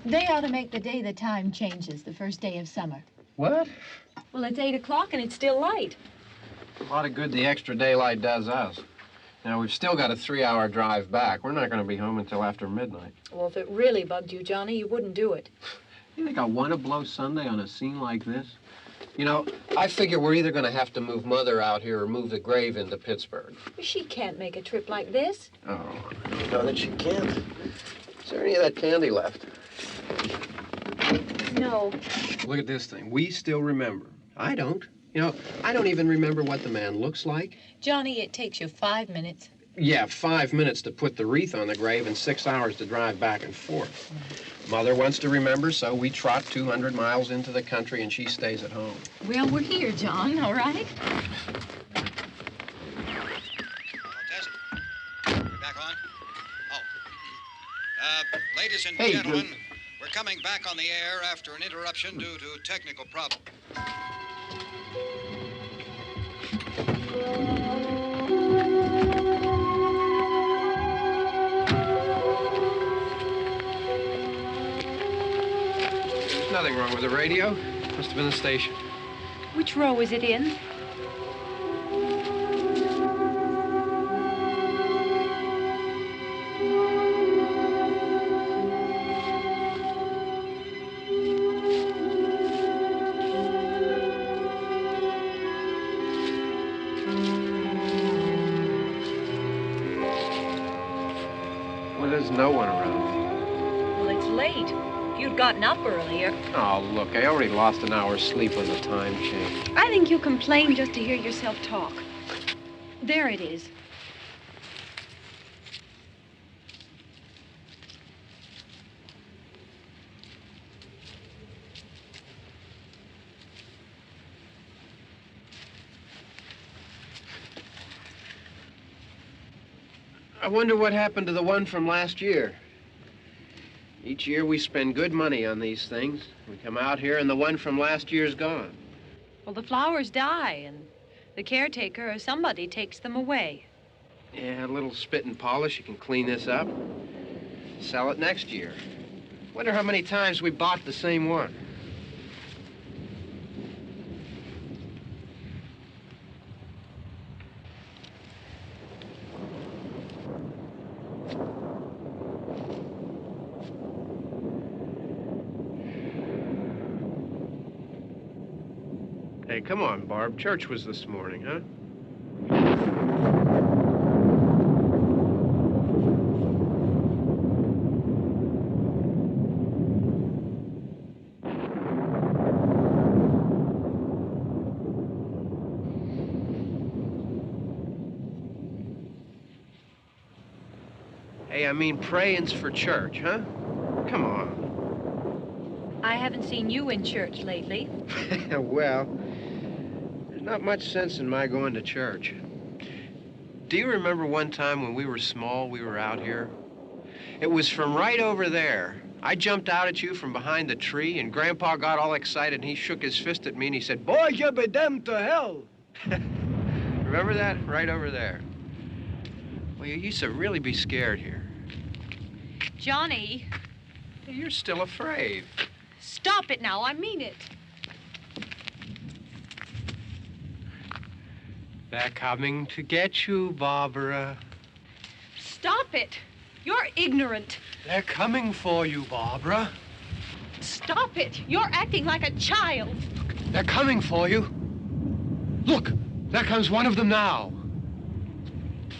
They ought to make the day the time changes, the first day of summer. What? Well, it's 8 o'clock and it's still light. A lot of good the extra daylight does us. Now, we've still got a 3-hour drive back. We're not going to be home until after midnight. Well, if it really bugged you, Johnny, you wouldn't do it. You think I want to blow Sunday on a scene like this? You know, I figure we're either going to have to move Mother out here or move the grave into Pittsburgh. She can't make a trip like this. Oh, you know that she can't. Is there any of that candy left? No. Look at this thing. We still remember. I don't. You know, I don't even remember what the man looks like. Johnny, it takes you 5 minutes. Yeah, 5 minutes to put the wreath on the grave and 6 hours to drive back and forth. Mother wants to remember, so we trot 200 miles into the country and she stays at home. Well, we're here, John, all right? Test. We're back on? Oh. Ladies and gentlemen, we're coming back on the air after an interruption due to technical problem. There's nothing wrong with the radio. Must have been the station. Which row is it in? Well, there's no one around. Well, it's late. If you'd gotten up earlier. Oh, look, I already lost an hour's sleep on the time change. I think you complain just to hear yourself talk. There it is. I wonder what happened to the one from last year. Each year we spend good money on these things. We come out here and the one from last year's gone. Well, the flowers die, and the caretaker or somebody takes them away. Yeah, a little spit and polish. You can clean this up. Sell it next year. Wonder how many times we bought the same one. Hey, come on, Barb. Church was this morning, huh? Hey, I mean praying's for church, huh? Come on. I haven't seen you in church lately. Well, there's not much sense in my going to church. Do you remember one time when we were small, we were out here? It was from right over there. I jumped out at you from behind the tree, and Grandpa got all excited, and he shook his fist at me, and he said, "Boy, you be damned to hell." Remember that? Right over there. Well, you used to really be scared here. Johnny, You're still afraid. stop it now. I mean it. They're coming to get you, Barbara. Stop it. You're ignorant. They're coming for you, Barbara. Stop it. You're acting like a child. They're coming for you. Look, there comes one of them now.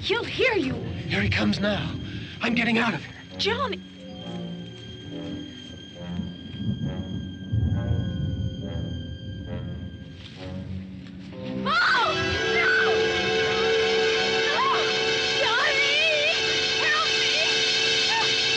He'll hear you. Here he comes now. I'm getting out of here. Johnny. Oh! No! No! Johnny! Help me!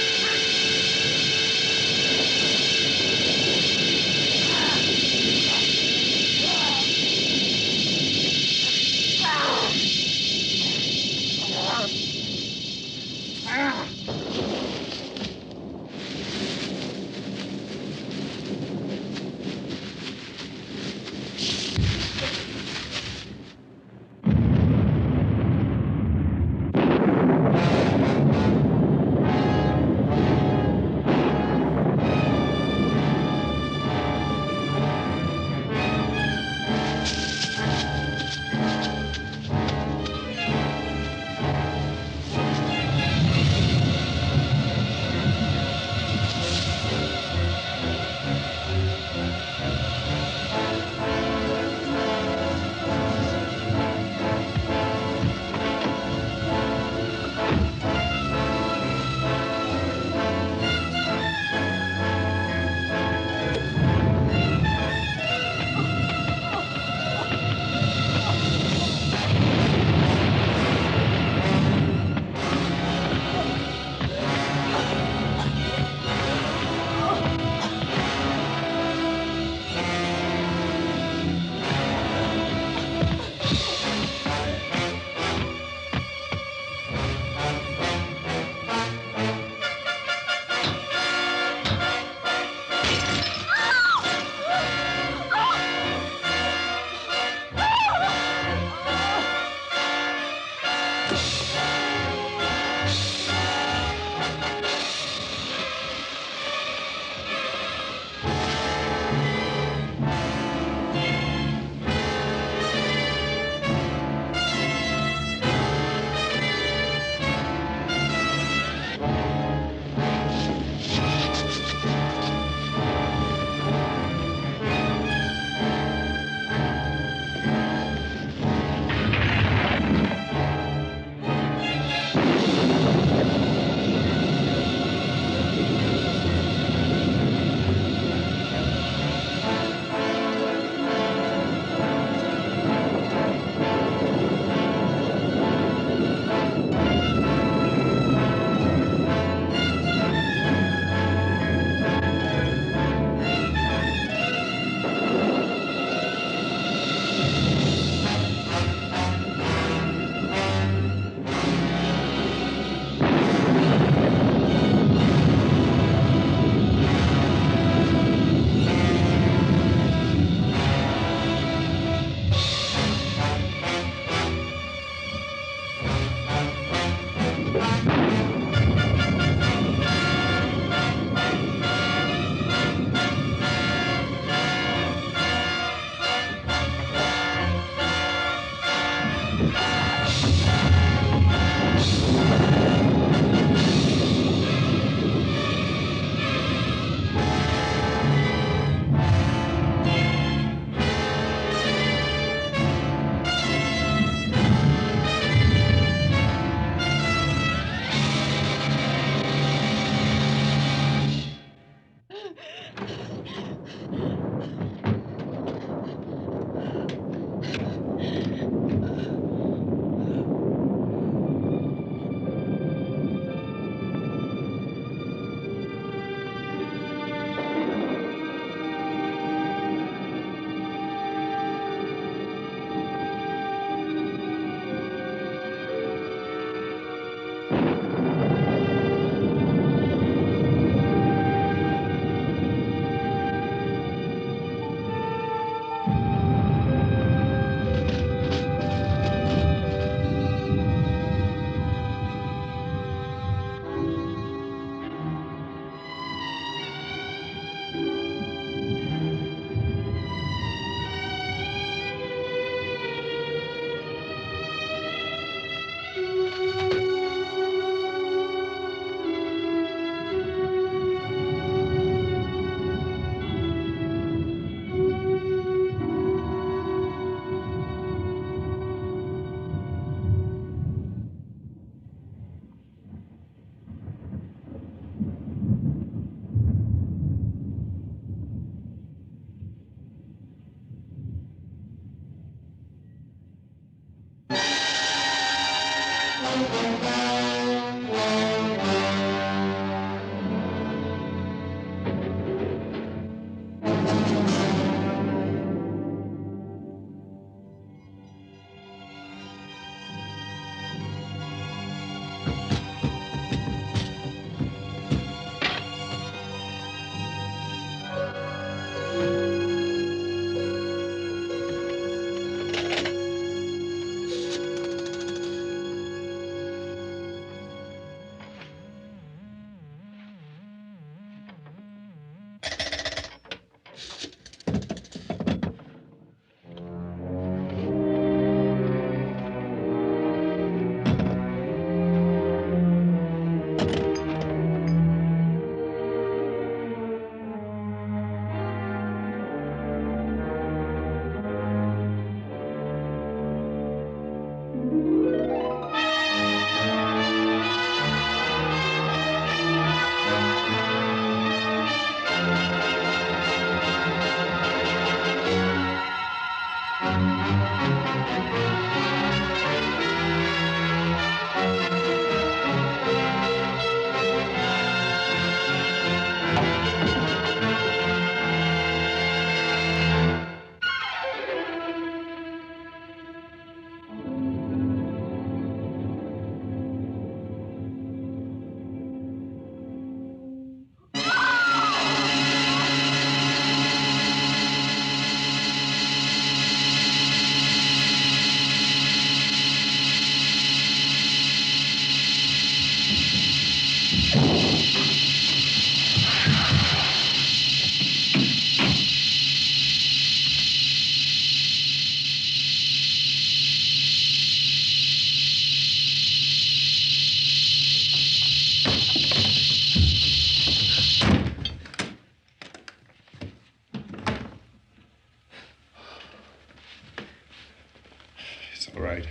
It's all right.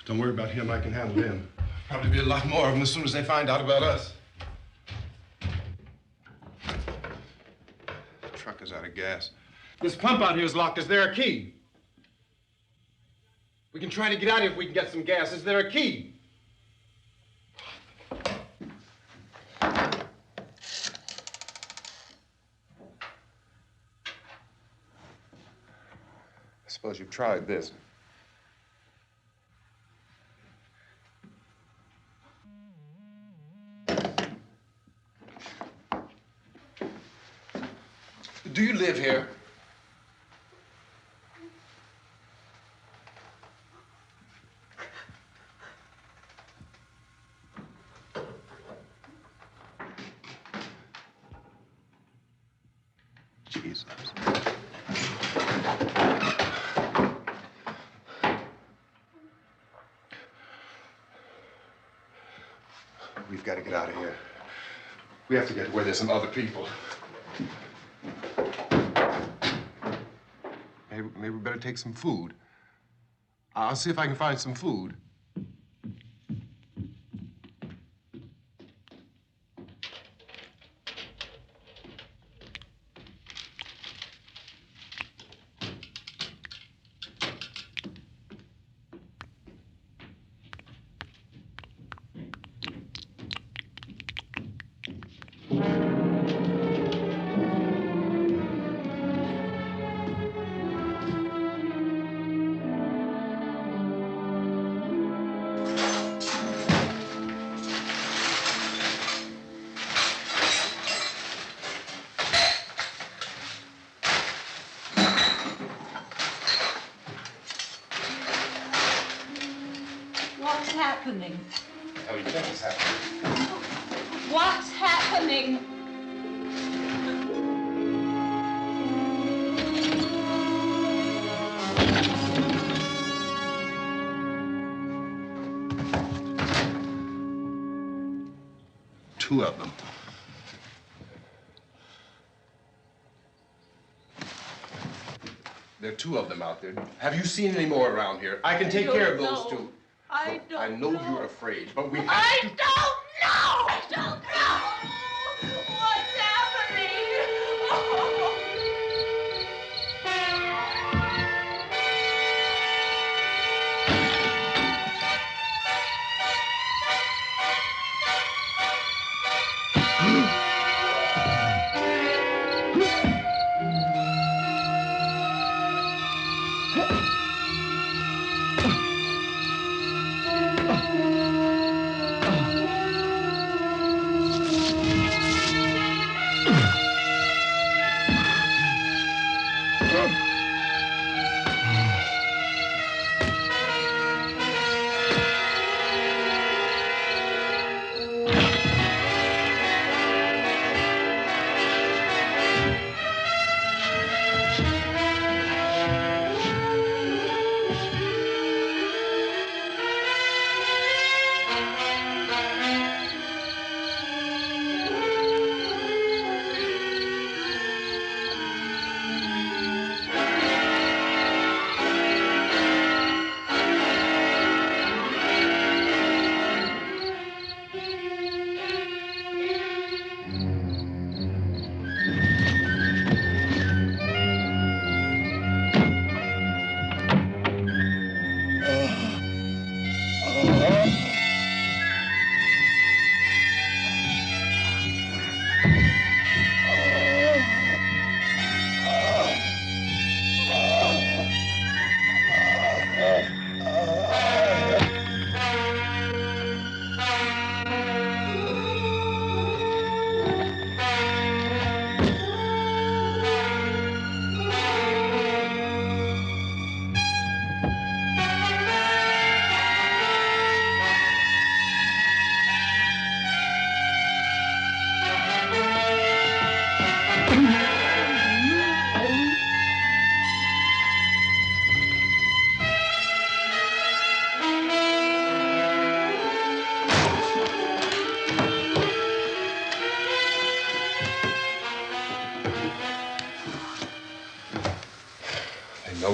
Don't worry about him. I can handle him. Probably be a lot more of them as soon as they find out about us. The truck is out of gas. This pump out here is locked. Is there a key? We can try to get out here if we can get some gas. Is there a key? I suppose you've tried this. Do you live here? Jesus. We've got to get out of here. We have to get to where there's some other people. Maybe we better take some food. I'll see if I can find some food. What's happening? How do you think it's happening? What's happening? Two of them. There are two of them out there. Have you seen any more around here? I can take care of those two. I don't I know you're afraid, but we have to... I don't know! I don't know! What's happening? Oh.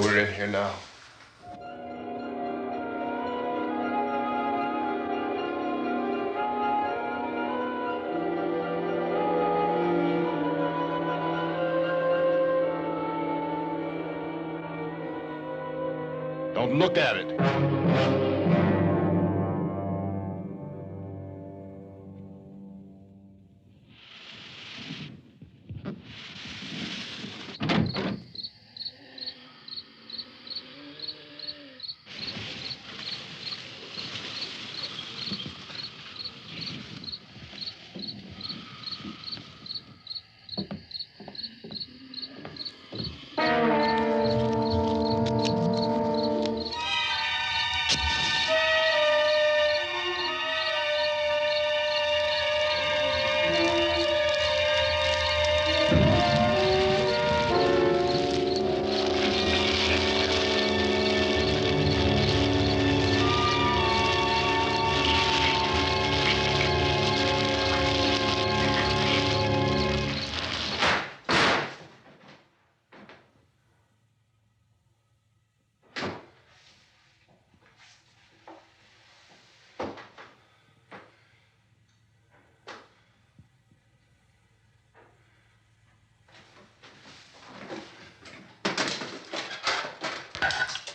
Oh, we're in here now. Don't look at it.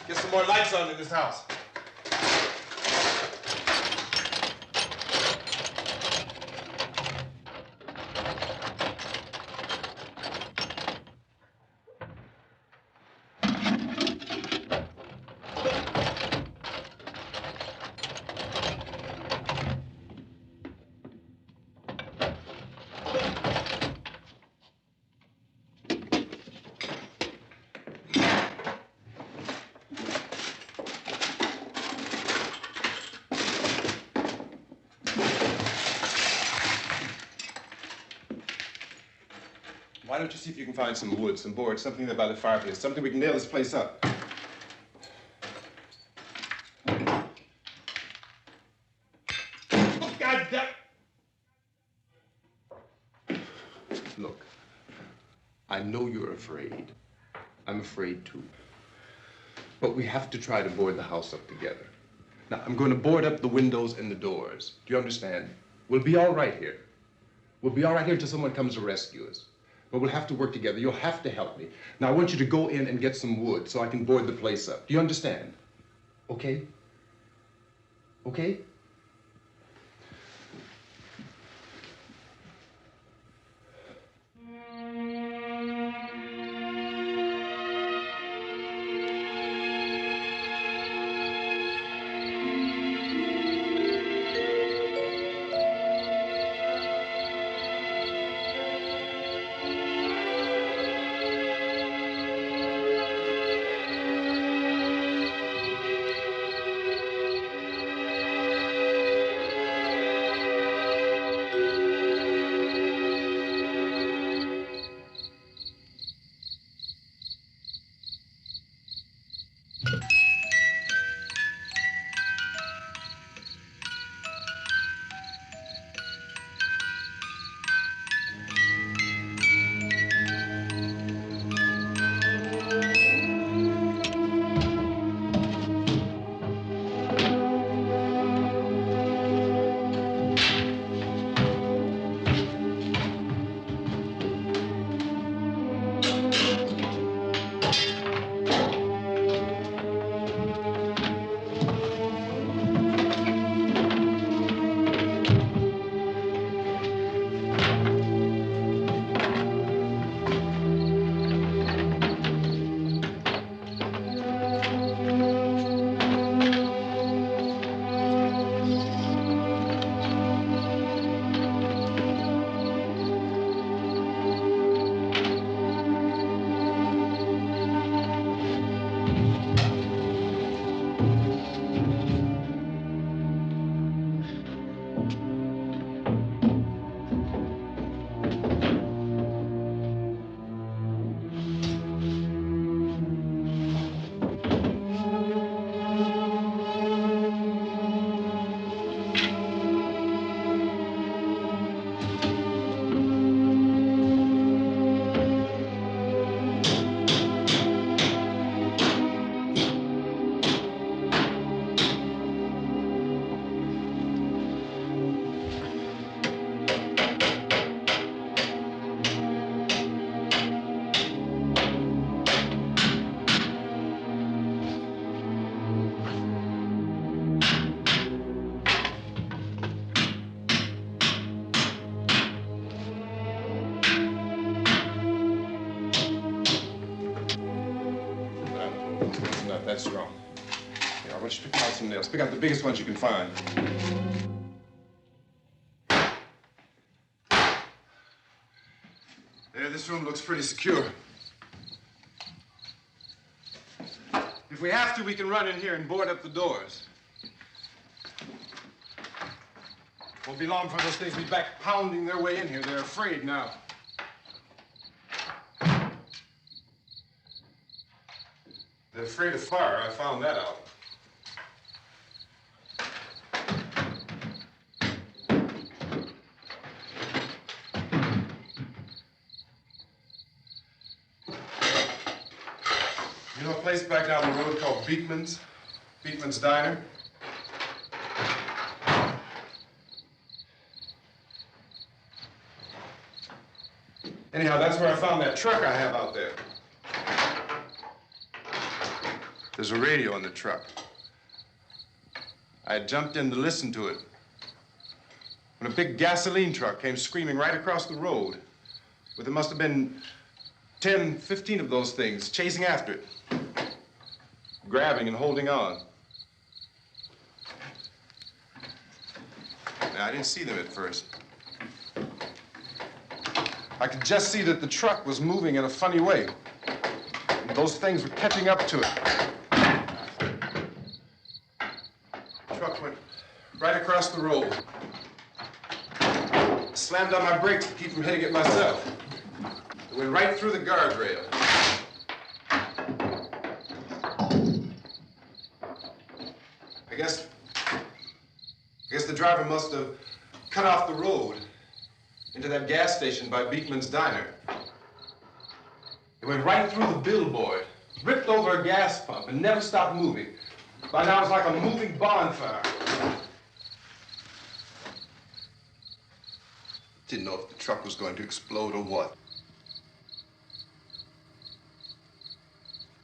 Get some more lights on in this house. Why don't you see if you can find some wood, some boards, something there by the fireplace, something we can nail this place up. Oh, God damn. Look, I know you're afraid. I'm afraid too. But we have to try to board the house up together. Now, I'm going to board up the windows and the doors. Do you understand? We'll be all right here. We'll be all right here until someone comes to rescue us. But we'll have to work together. You'll have to help me. Now, I want you to go in and get some wood so I can board the place up. Do you understand? Okay? Okay? nails. Pick out the biggest ones you can find. There, this room looks pretty secure. If we have to, we can run in here and board up the doors. Won't be long before those things will be back pounding their way in here. They're afraid now. They're afraid of fire. I found that out. You know a place back down the road called Beekman's? Beekman's Diner? Anyhow, that's where I found that truck I have out there. There's a radio in the truck. I had jumped in to listen to it when a big gasoline truck came screaming right across the road. But there must have been 10, 15 of those things chasing after it, grabbing and holding on. Now, I didn't see them at first. I could just see that the truck was moving in a funny way. And those things were catching up to it. The truck went right across the road. Slammed on my brakes to keep from hitting it myself. It went right through the guardrail. I guess the driver must have cut off the road into that gas station by Beekman's Diner. It went right through the billboard, ripped over a gas pump, and never stopped moving. By now, it's like a moving bonfire. Didn't know if the truck was going to explode or what.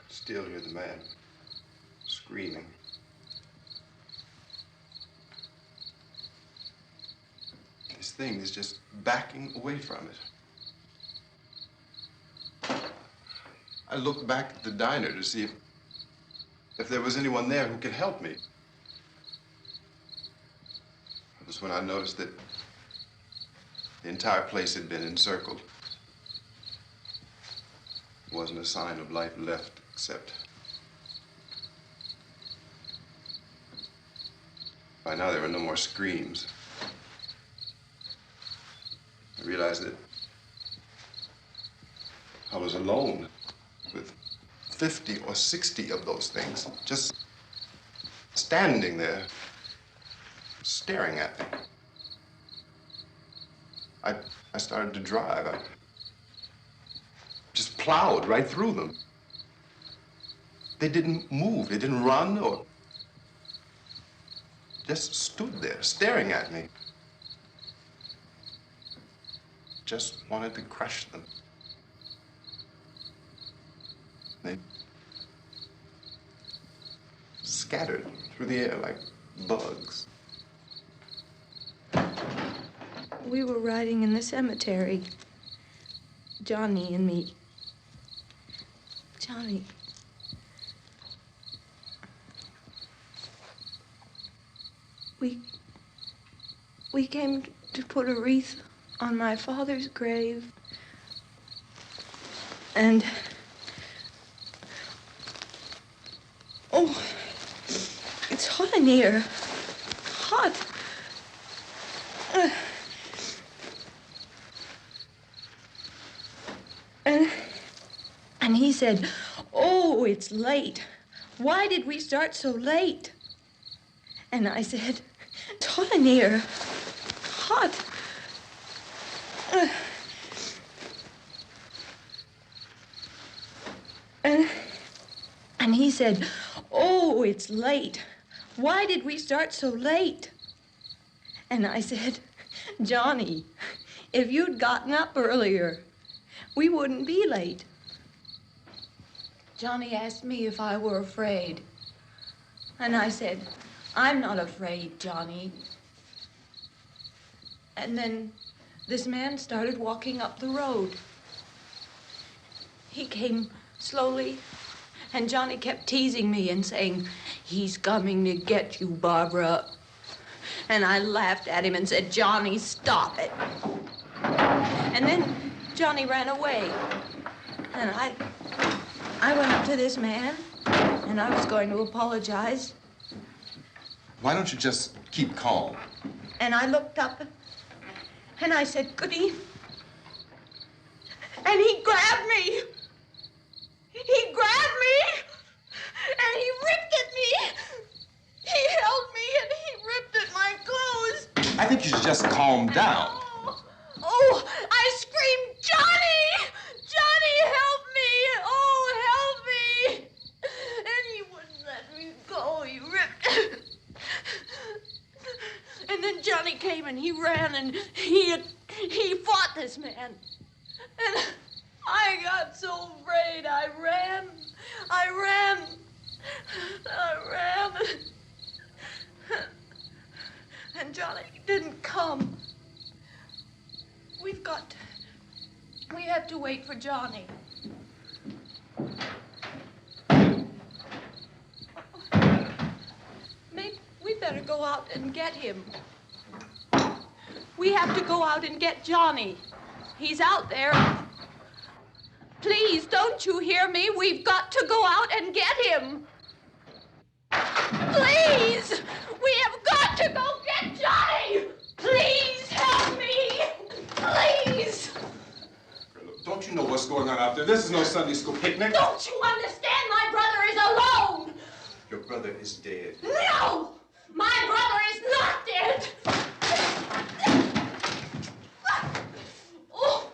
Still hear the man screaming. This thing is just backing away from it. I looked back at the diner to see if there was anyone there who could help me. It was when I noticed that the entire place had been encircled. There wasn't a sign of life left except by now there were no more screams. I realized that I was alone with 50 or 60 of those things, just standing there, staring at me. I started to drive. I just plowed right through them. They didn't move, they didn't run or just stood there, staring at me. Just wanted to crush them. They scattered through the air like bugs. We were riding in the cemetery, Johnny and me. Johnny. We came to put a wreath on my father's grave. And oh, it's hot in here. Hot. And he said, "Oh, it's late. Why did we start so late?" And I said, "It's hot in here. Hot." And he said, "Oh, it's late. Why did we start so late?" And I said, "Johnny, if you'd gotten up earlier, we wouldn't be late." Johnny asked me if I were afraid. And I said, "I'm not afraid, Johnny." And then this man started walking up the road. He came slowly, and Johnny kept teasing me and saying, "He's coming to get you, Barbara." And I laughed at him and said, "Johnny, stop it." And then Johnny ran away. And I went up to this man, and I was going to apologize. Why don't you just keep calm? And I looked up, and I said, "Good evening." And he grabbed me. He grabbed me, and he ripped at me. He held me, and he ripped at my clothes. I think you should just calm down. Oh, I screamed, "Johnny! Johnny, help me! Oh, help me!" And he wouldn't let me go. He ripped. And then Johnny came and he ran and he fought this man. And I got so afraid. I ran. And Johnny didn't come. We have to wait for Johnny. Maybe we better go out and get him. We have to go out and get Johnny. He's out there. Please, don't you hear me? We've got to go out and get him. Please! We have got to go get Johnny! Please help me! Please! Don't you know what's going on out there? This is no Sunday school picnic. Don't you understand? My brother is alone! Your brother is dead. No! My brother is not dead! Oh.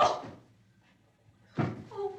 Oh. Oh.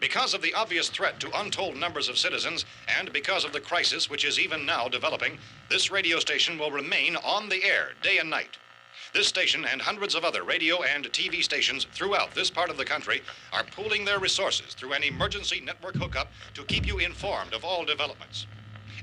Because of the obvious threat to untold numbers of citizens, and because of the crisis which is even now developing, this radio station will remain on the air day and night. This station and hundreds of other radio and TV stations throughout this part of the country are pooling their resources through an emergency network hookup to keep you informed of all developments.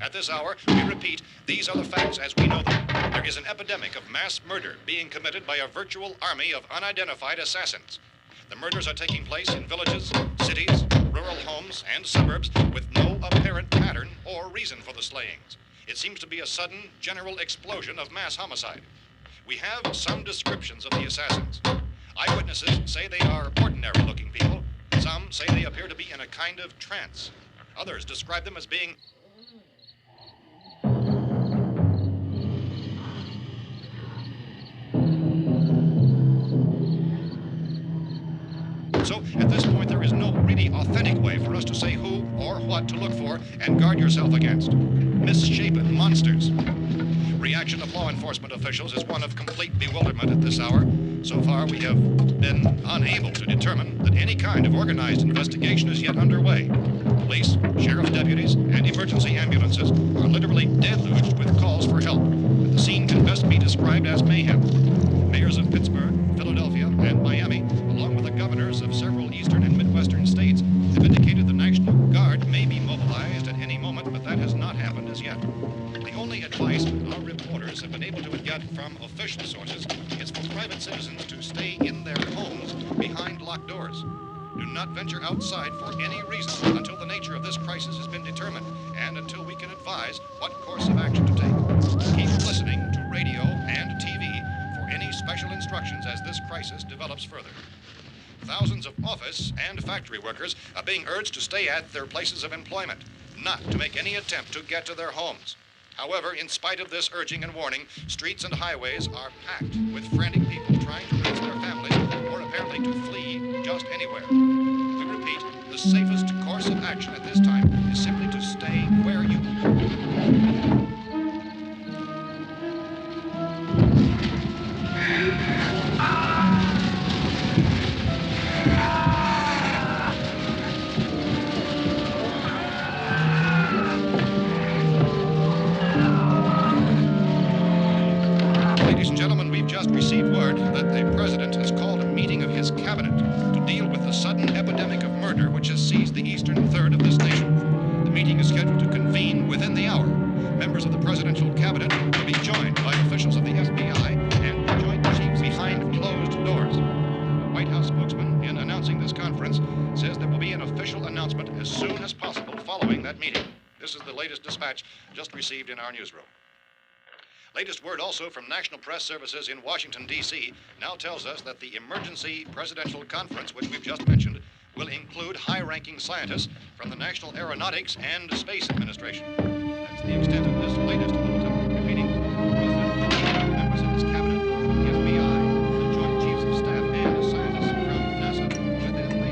At this hour, we repeat, these are the facts as we know them. There is an epidemic of mass murder being committed by a virtual army of unidentified assassins. The murders are taking place in villages, cities, rural homes, and suburbs with no apparent pattern or reason for the slayings. It seems to be a sudden, general explosion of mass homicide. We have some descriptions of the assassins. Eyewitnesses say they are ordinary-looking people. Some say they appear to be in a kind of trance. Others describe them as being So, at this point, there is no really authentic way for us to say who or what to look for and guard yourself against. Misshapen monsters. Reaction of law enforcement officials is one of complete bewilderment at this hour. So far, we have been unable to determine that any kind of organized investigation is yet underway. Police, sheriff's deputies, and emergency ambulances are literally deluged with calls for help. The scene can best be described as mayhem. Mayors of Pittsburgh, Philadelphia, and Miami, along with the governors of several eastern and midwestern states, have indicated the National Guard may be mobilized at any moment, but that has not happened as yet. The only advice our reporters have been able to get from official sources is for private citizens to stay in their homes behind locked doors. Do not venture outside for any reason until the nature of this crisis has been determined and until we can advise what course of action to take. Keep listening to radio and TV for any special instructions as this crisis develops further. Thousands of office and factory workers are being urged to stay at their places of employment, not to make any attempt to get to their homes. However, in spite of this urging and warning, streets and highways are packed with frantic people trying to reach their families or apparently to flee just anywhere. We repeat, the safest course of action at this time is is simply to stay where you Ladies and gentlemen, we've just received word that the president has called a meeting of his cabinet to deal with the sudden epidemic of murder which has seized the eastern third of this nation. The meeting is scheduled to convene within the hour. Members of the presidential cabinet will be joined by officials of the FBI and the Joint Chiefs behind closed doors. The White House spokesman, in announcing this conference, says there will be an official announcement as soon as possible following that meeting. This is the latest dispatch just received in our newsroom. Latest word also from National Press Services in Washington, D.C. now tells us that the emergency presidential conference, which we've just mentioned, will include high-ranking scientists from the National Aeronautics and Space Administration. That's the extent of this latest bulletin. Repeating, the President, members of his cabinet, the FBI, the Joint Chiefs of Staff, and scientists from NASA within the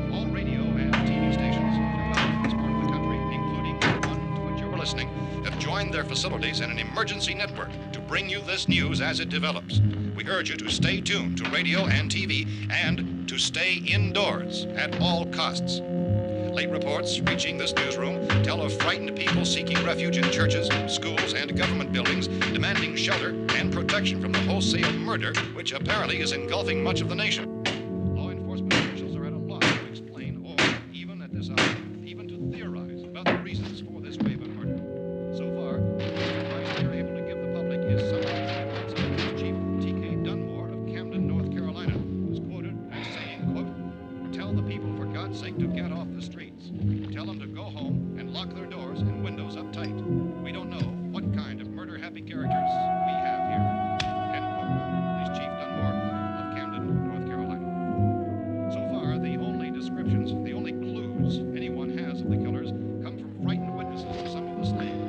hour. All radio and TV stations throughout this part of the country, including the one to which you're listening, have joined their facilities in an emergency network to bring you this news as it develops. We urge you to stay tuned to radio and TV and to stay indoors at all costs. Late reports reaching this newsroom tell of frightened people seeking refuge in churches, schools, and government buildings, demanding shelter and protection from the wholesale murder which apparently is engulfing much of the nation. Law enforcement officials are at a loss to explain or, even at this hour, even to theorize about the reasons for this wave of murder. So far, the advice they're able to give the public is some of the statements of Police Chief T.K. Dunmore of Camden, North Carolina, who's quoted as saying, quote, "Tell the people, for God's sake, to get off the streets. Tell them to go home and lock their doors and windows up tight. We don't know what kind of murder-happy characters we have here." End quote. Police Chief Dunmore of Camden, North Carolina. So far, the only descriptions, the only clues anyone has of the killers come from frightened witnesses of some of the slayings.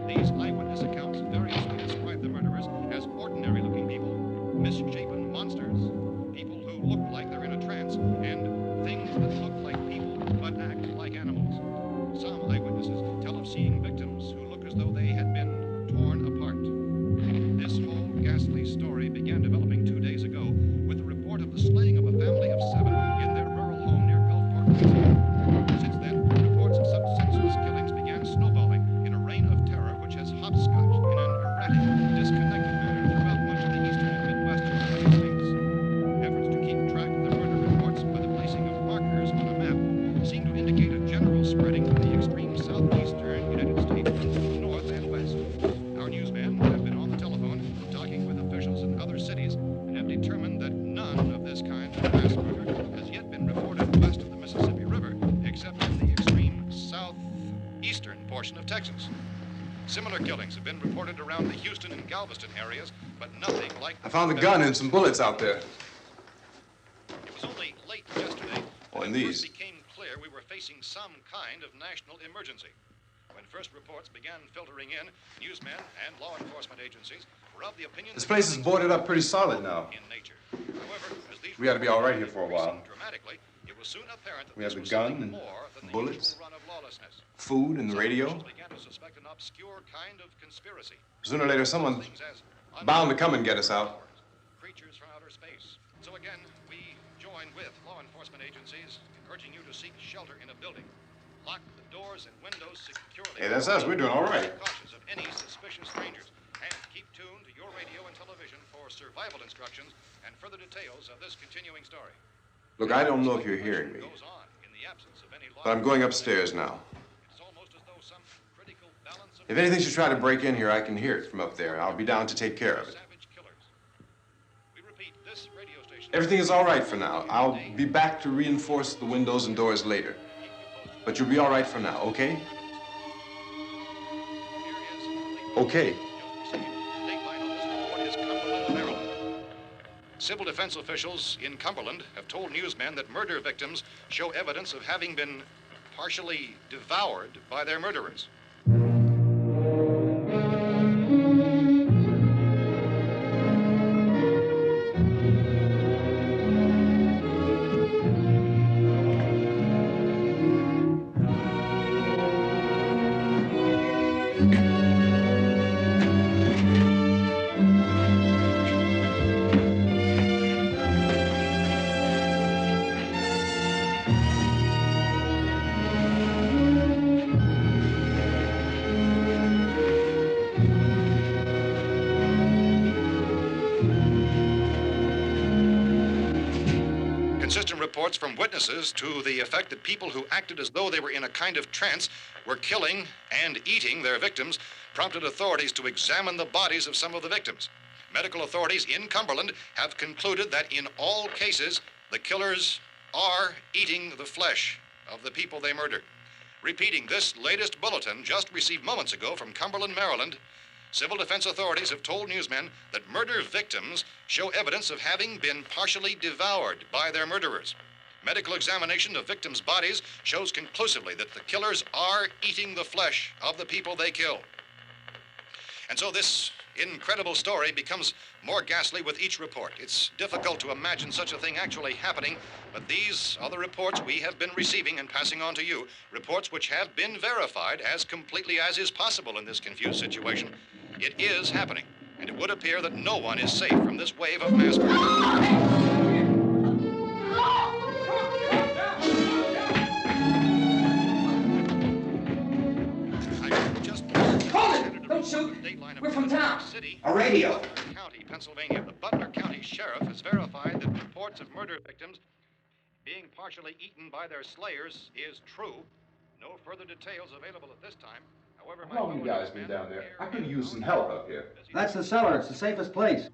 These eyewitness accounts variously describe the murderers as ordinary-looking people, misshapen monsters, people who look like they're in a trance, and things that look like people but act like animals. Some eyewitnesses tell of seeing victims who look as though they had been torn apart. This whole ghastly story began developing 2 days ago with the report of the slaying of a family of 7 in their rural home near Gulfport, Louisiana. Since then, reports of such senseless killings began snowballing in a reign of terror which has hopscotched in an erratic, disconnected manner throughout much of the eastern and midwestern United States. Efforts to keep track of the murder reports by the placing of markers on a map seem to indicate a general spreading from the extreme southeastern United States to the north and west. Our newsmen have been on the telephone talking with officials in other cities and have determined that none of this kind of mass murder has yet been reported west of the Mississippi River, except in the extreme southeastern portion of Texas. Similar killings have been reported around the Houston and Galveston areas, but nothing like... I found a gun and some bullets out there. It was only late yesterday Oh, that and it first these. became clear we were facing some kind of national emergency. When first reports began filtering in, newsmen and law enforcement agencies were of the opinion This that place is things boarded were up pretty solid now. in nature. However, as these We ought to be all right here reports for a while. increasing dramatically, it was soon apparent that We this have the was gun something and more than the bullets, usual run of lawlessness. food and the Some radio. officials began to suspect an obscure kind of conspiracy. Sooner or later, someone's Things as bound to come and get us out. creatures from outer space. So again, we join with law enforcement agencies, urging you to seek shelter in a building. Lock the doors and windows securely. Hey, that's us. We're doing all right. Be cautious of any suspicious strangers, and keep tuned to your radio and television for survival instructions and further details of this continuing story. Look, I don't know if you're hearing me, Goes on in the absence of any law. but I'm going upstairs now. It's almost as though some critical balance of If anything should try to break in here, I can hear it from up there, and I'll be down to take care of it. savage killers. We repeat, this radio station. Everything is all right for now. I'll be back to reinforce the windows and doors later. But you'll be all right for now, okay? Okay. Civil defense officials in Cumberland have told newsmen that murder victims show evidence of having been partially devoured by their murderers. Consistent reports from witnesses to the effect that people who acted as though they were in a kind of trance were killing and eating their victims prompted authorities to examine the bodies of some of the victims. Medical authorities in Cumberland have concluded that in all cases, the killers are eating the flesh of the people they murdered. Repeating this latest bulletin just received moments ago from Cumberland, Maryland, civil defense authorities have told newsmen that murder victims show evidence of having been partially devoured by their murderers. Medical examination of victims' bodies shows conclusively that the killers are eating the flesh of the people they kill. And so this incredible story becomes more ghastly with each report. It's difficult to imagine such a thing actually happening, but these are the reports we have been receiving and passing on to you, reports which have been verified as completely as is possible in this confused situation. It is happening, and it would appear that no one is safe from this wave of mass murder. Don't shoot. We're from town. A radio. County, Pennsylvania. The Butler County Sheriff has verified that reports of murder victims being partially eaten by their slayers is true. No further details available at this time. However, How long have you guys been down there? I could use some help up here. That's the cellar. It's the safest place.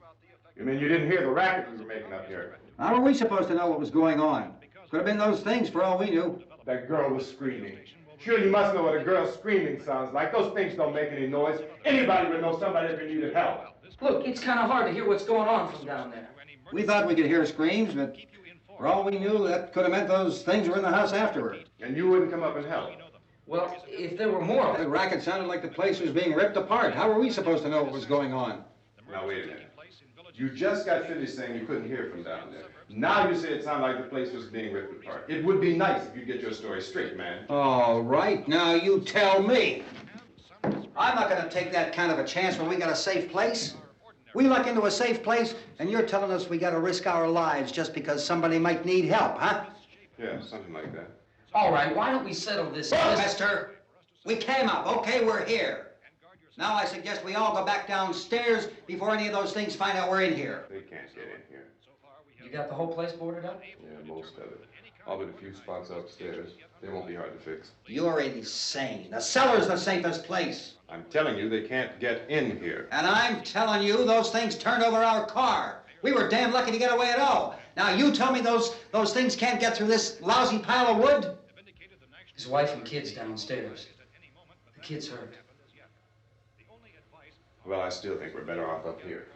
You mean you didn't hear the racket we were making up here? How were we supposed to know what was going on? Could have been those things for all we knew. That girl was screaming. Sure, you must know what a girl screaming sounds like. Those things don't make any noise. Anybody would know somebody ever needed help. Look, it's kind of hard to hear what's going on from down there. We thought we could hear screams, but for all we knew, that could have meant those things were in the house afterward. And you wouldn't come up and help? Well, if there were more of The it. racket sounded like the place was being ripped apart. How were we supposed to know what was going on? Now, wait a minute. You just got finished saying you couldn't hear from down there. Now you say it sounded like the place was being ripped apart. It would be nice if you get your story straight, man. All right, now you tell me. I'm not going to take that kind of a chance when we got a safe place. We luck into a safe place, and you're telling us we got to risk our lives just because somebody might need help, huh? Yeah, something like that. All right, why don't we settle this? Mister, we came up. Okay, we're here. Now I suggest we all go back downstairs before any of those things find out we're in here. They can't get in here. You got the whole place boarded up? Yeah, most of it. All but a few spots upstairs. They won't be hard to fix. You're insane. The cellar's the safest place. I'm telling you, they can't get in here. And I'm telling you, those things turned over our car. We were damn lucky to get away at all. Now you tell me those things can't get through this lousy pile of wood? His wife and kids downstairs. The kid's hurt. Well, I still think we're better off up here.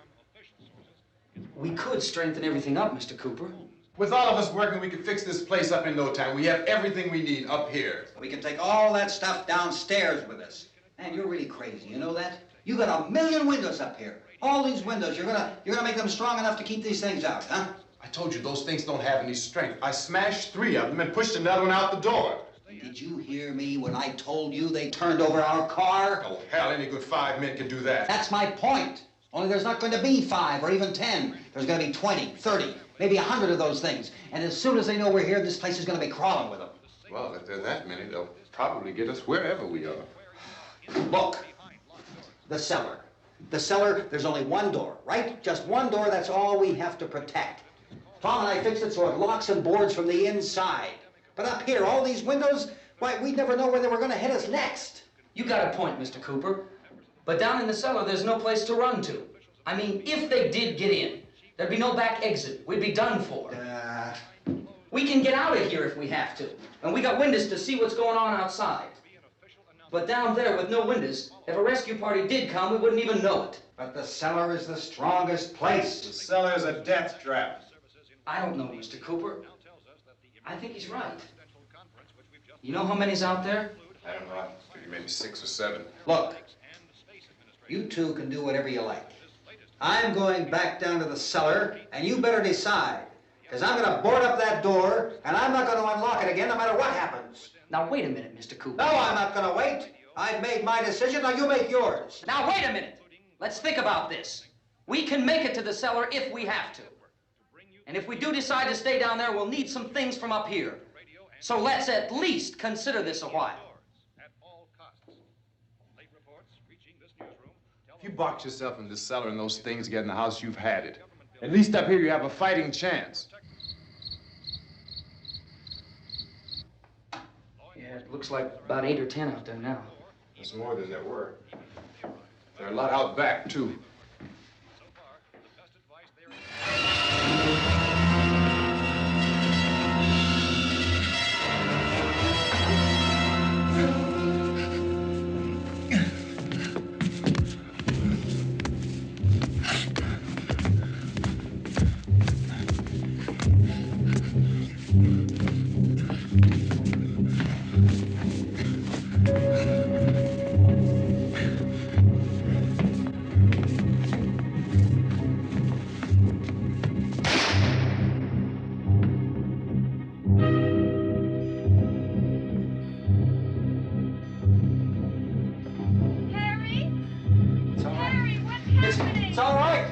We could strengthen everything up, Mr. Cooper. With all of us working, we could fix this place up in no time. We have everything we need up here. We can take all that stuff downstairs with us. Man, you're really crazy, you know that? You got 1,000,000 windows up here. All these windows, you're gonna make them strong enough to keep these things out, huh? I told you those things don't have any strength. I smashed 3 of them and pushed another one out the door. Did you hear me when I told you they turned over our car? Oh, hell, any good 5 men can do that. That's my point. Only there's not going to be 5 or even 10. There's going to be 20, 30, maybe 100 of those things. And as soon as they know we're here, this place is going to be crawling with them. Well, if there are that many, they'll probably get us wherever we are. Look, the cellar. The cellar, there's only one door, right? Just one door, that's all we have to protect. Tom and I fixed it so it locks and boards from the inside. But up here, all these windows, why, we'd never know where they were going to hit us next. You got a point, Mr. Cooper. But down in the cellar, there's no place to run to. I mean, if they did get in, there'd be no back exit. We'd be done for. We can get out of here if we have to. And we got windows to see what's going on outside. But down there with no windows, if a rescue party did come, we wouldn't even know it. But the cellar is the strongest place. The cellar's a death trap. I don't know, Mr. Cooper. I think he's right. You know how many's out there? I don't know. Maybe 6 or 7. Look, you two can do whatever you like. I'm going back down to the cellar, and you better decide. Because I'm going to board up that door, and I'm not going to unlock it again no matter what happens. Now, wait a minute, Mr. Cooper. No, I'm not going to wait. I've made my decision, now you make yours. Now, wait a minute. Let's think about this. We can make it to the cellar if we have to. And if we do decide to stay down there, we'll need some things from up here. So let's at least consider this a while. If you box yourself in this cellar and those things get in the house, you've had it. At least up here you have a fighting chance. Yeah, it looks like about 8 or 10 out there now. There's more than there were. There are a lot out back, too. It's all right.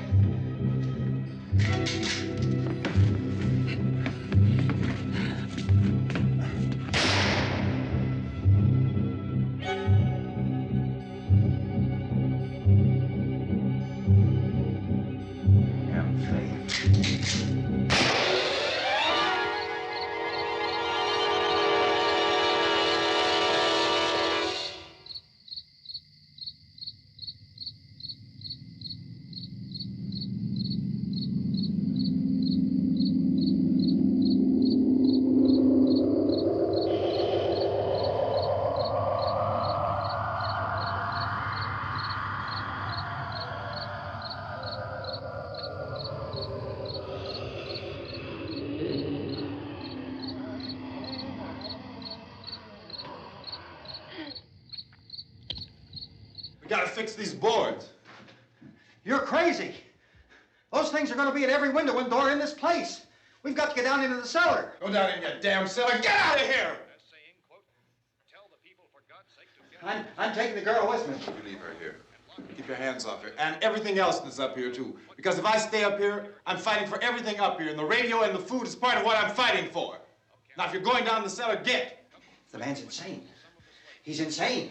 We gotta fix these boards. You're crazy. Those things are going to be at every window and door in this place. We've got to get down into the cellar. Go down in your damn cellar. Get out of here! I'm taking the girl with me. You leave her here. Keep your hands off her. And everything else that's up here, too. Because if I stay up here, I'm fighting for everything up here. And the radio and the food is part of what I'm fighting for. Now, if you're going down the cellar, get. The man's insane. He's insane.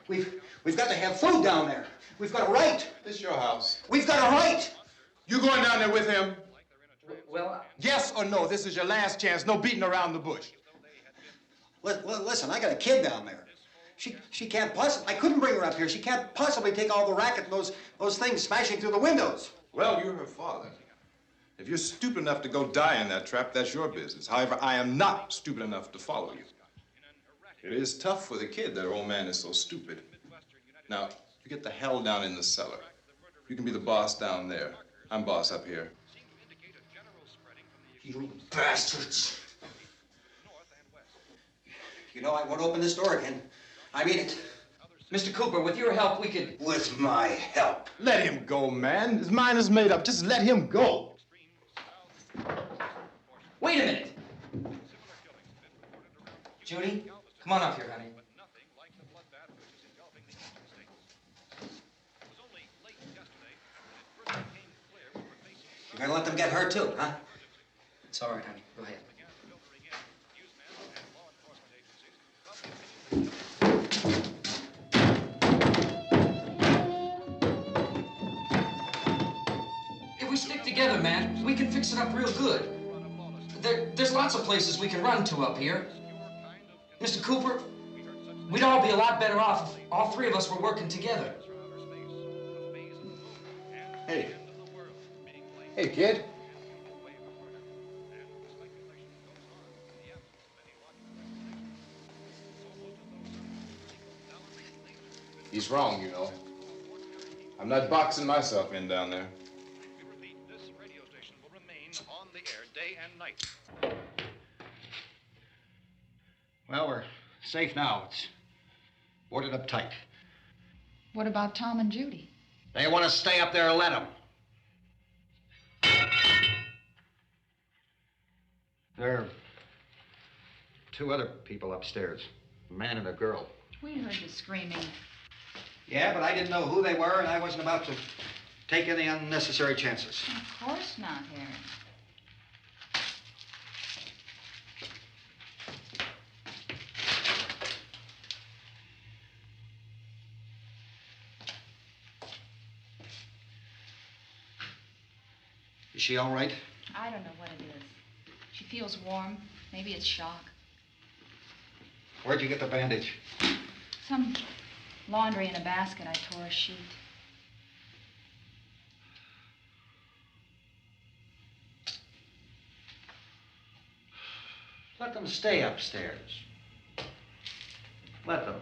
We've got to have food down there. We've got a right. This is your house. We've got a right. You going down there with him? Well, Yes or no? This is your last chance. No beating around the bush. Listen, I got a kid down there. She can't possibly, I couldn't bring her up here. She can't possibly take all the racket and those things smashing through the windows. Well, you're her father. If you're stupid enough to go die in that trap, that's your business. However, I am not stupid enough to follow you. It is tough for the kid that her old man is so stupid. Now, you get the hell down in the cellar. You can be the boss down there. I'm boss up here. You bastards. You know, I won't open this door again. I mean it. Mr. Cooper, with your help, we could... With my help. Let him go, man. His mind is made up. Just let him go. Wait a minute. Judy, come on up here, honey. You're gonna let them get hurt too, huh? It's all right, honey. Go ahead. If we stick together, man, we can fix it up real good. There's lots of places we can run to up here. Mr. Cooper, we'd all be a lot better off if all three of us were working together. Hey. Hey, kid. He's wrong, you know. I'm not boxing myself in down there. We repeat, this radio station will remain on the air day and night. Well, we're safe now. It's boarded up tight. What about Tom and Judy? They want to stay up there, let them. There are two other people upstairs, a man and a girl. We heard the screaming. Yeah, but I didn't know who they were, and I wasn't about to take any unnecessary chances. Of course not, Harry. Is she all right? I don't know what it is. She feels warm. Maybe it's shock. Where'd you get the bandage? Some laundry in a basket. I tore a sheet. Let them stay upstairs. Let them.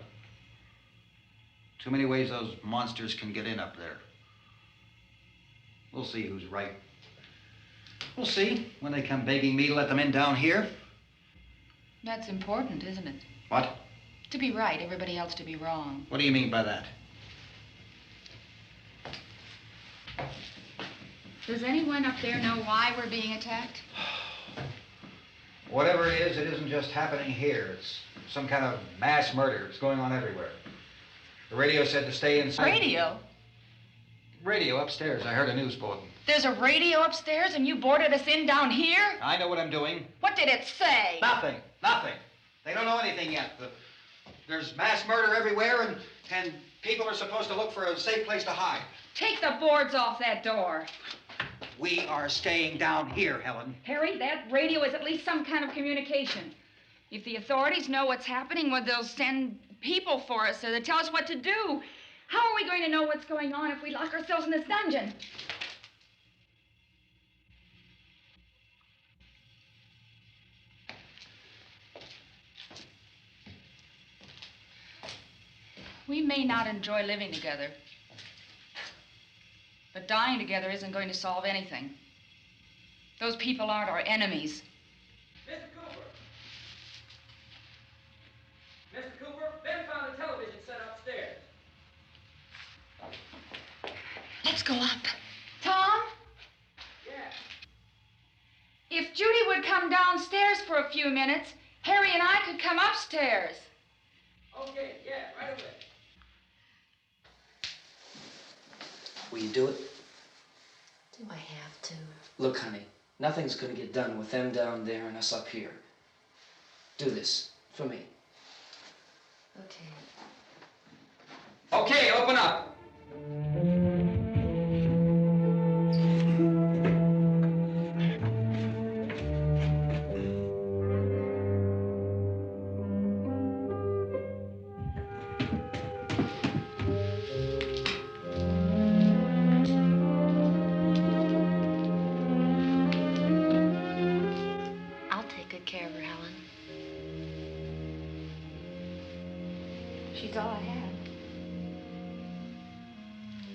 Too many ways those monsters can get in up there. We'll see who's right. We'll see when they come begging me to let them in down here. That's important, isn't it? What? To be right, everybody else to be wrong. What do you mean by that? Does anyone up there know why we're being attacked? Whatever it isn't just happening here. It's some kind of mass murder. It's going on everywhere. The radio said to stay inside. Radio? Radio upstairs. I heard a news bulletin. There's a radio upstairs and you boarded us in down here? I know what I'm doing. What did it say? Nothing. Nothing. They don't know anything yet. There's mass murder everywhere, and people are supposed to look for a safe place to hide. Take the boards off that door. We are staying down here, Helen. Harry, that radio is at least some kind of communication. If the authorities know what's happening, well, they'll send people for us so they tell us what to do. How are we going to know what's going on if we lock ourselves in this dungeon? We may not enjoy living together, but dying together isn't going to solve anything. Those people aren't our enemies. Mr. Cooper! Mr. Cooper, Ben found a television set upstairs. Let's go up. Tom? Yeah. If Judy would come downstairs for a few minutes, Harry and I could come upstairs. Okay, yeah, right away. Will you do it? Do I have to? Look, honey, nothing's gonna get done with them down there and us up here. Do this for me. Okay. Okay, open up. I'll take good care of her, Helen. She's all I have.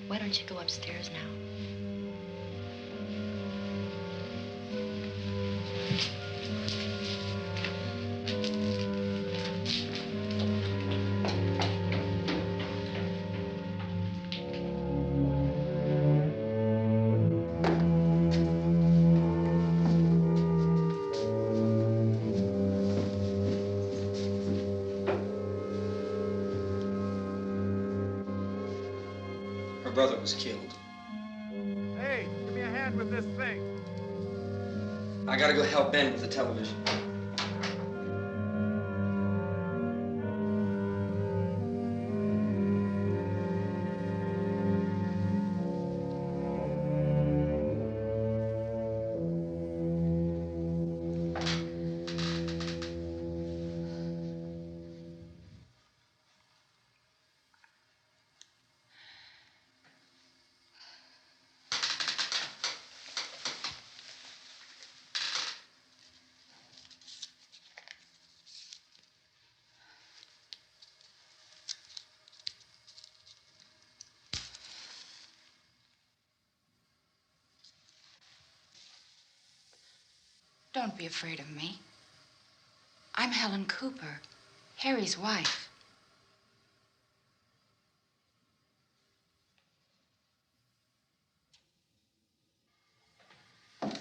Why don't you go upstairs now? Her brother was killed. Hey, give me a hand with this thing. I gotta go help Ben with the television. Don't be afraid of me. I'm Helen Cooper, Harry's wife.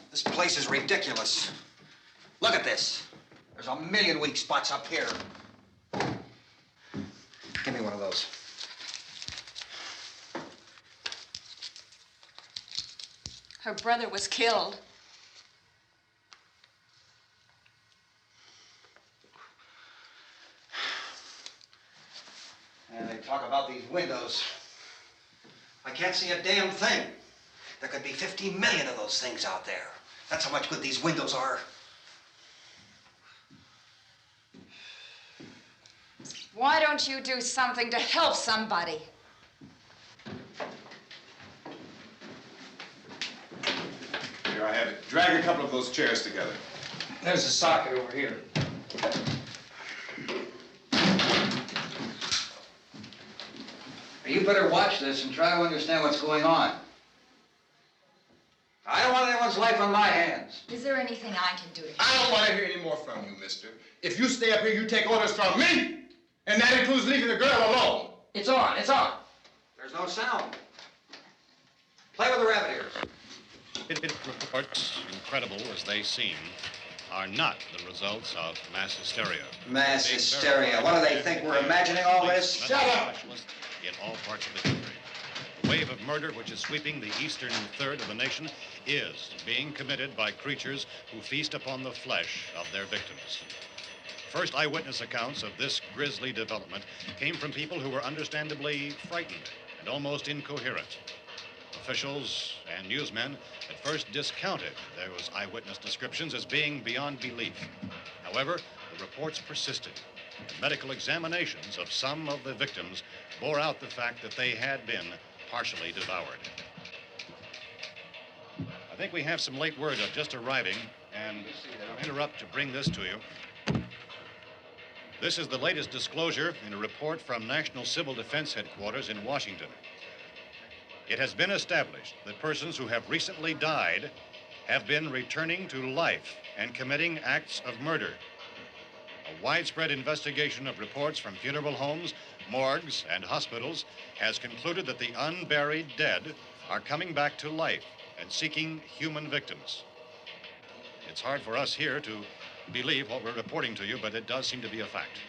This place is ridiculous. Look at this. There's a million weak spots up here. windows. Her brother was killed. And they talk about these windows. I can't see a damn thing. There could be 50 million of those things out there. That's how much good these windows are. Why don't you do something to help somebody? Here I have it. Drag a couple of those chairs together. There's a socket over here. You better watch this and try to understand what's going on. I don't want anyone's life on my hands. Is there anything I can do to help? I don't want to hear any more from you, mister. If you stay up here, you take orders from me. And that includes leaving the girl alone. It's on, it's on. There's no sound. Play with the rabbit ears. Reports, incredible as they seem, are not the results of mass hysteria. Mass hysteria. What do they think? We're imagining all this? Shut up! In all parts of the country. The wave of murder which is sweeping the eastern third of the nation is being committed by creatures who feast upon the flesh of their victims. First eyewitness accounts of this grisly development came from people who were understandably frightened and almost incoherent. Officials and newsmen at first discounted those eyewitness descriptions as being beyond belief. However, the reports persisted. The medical examinations of some of the victims bore out the fact that they had been partially devoured. I think we have some late word just arriving, and I'll interrupt to bring this to you. This is the latest disclosure in a report from National Civil Defense Headquarters in Washington. It has been established that persons who have recently died have been returning to life and committing acts of murder. A widespread investigation of reports from funeral homes, morgues, and hospitals has concluded that the unburied dead are coming back to life and seeking human victims. It's hard for us here to believe what we're reporting to you, but it does seem to be a fact.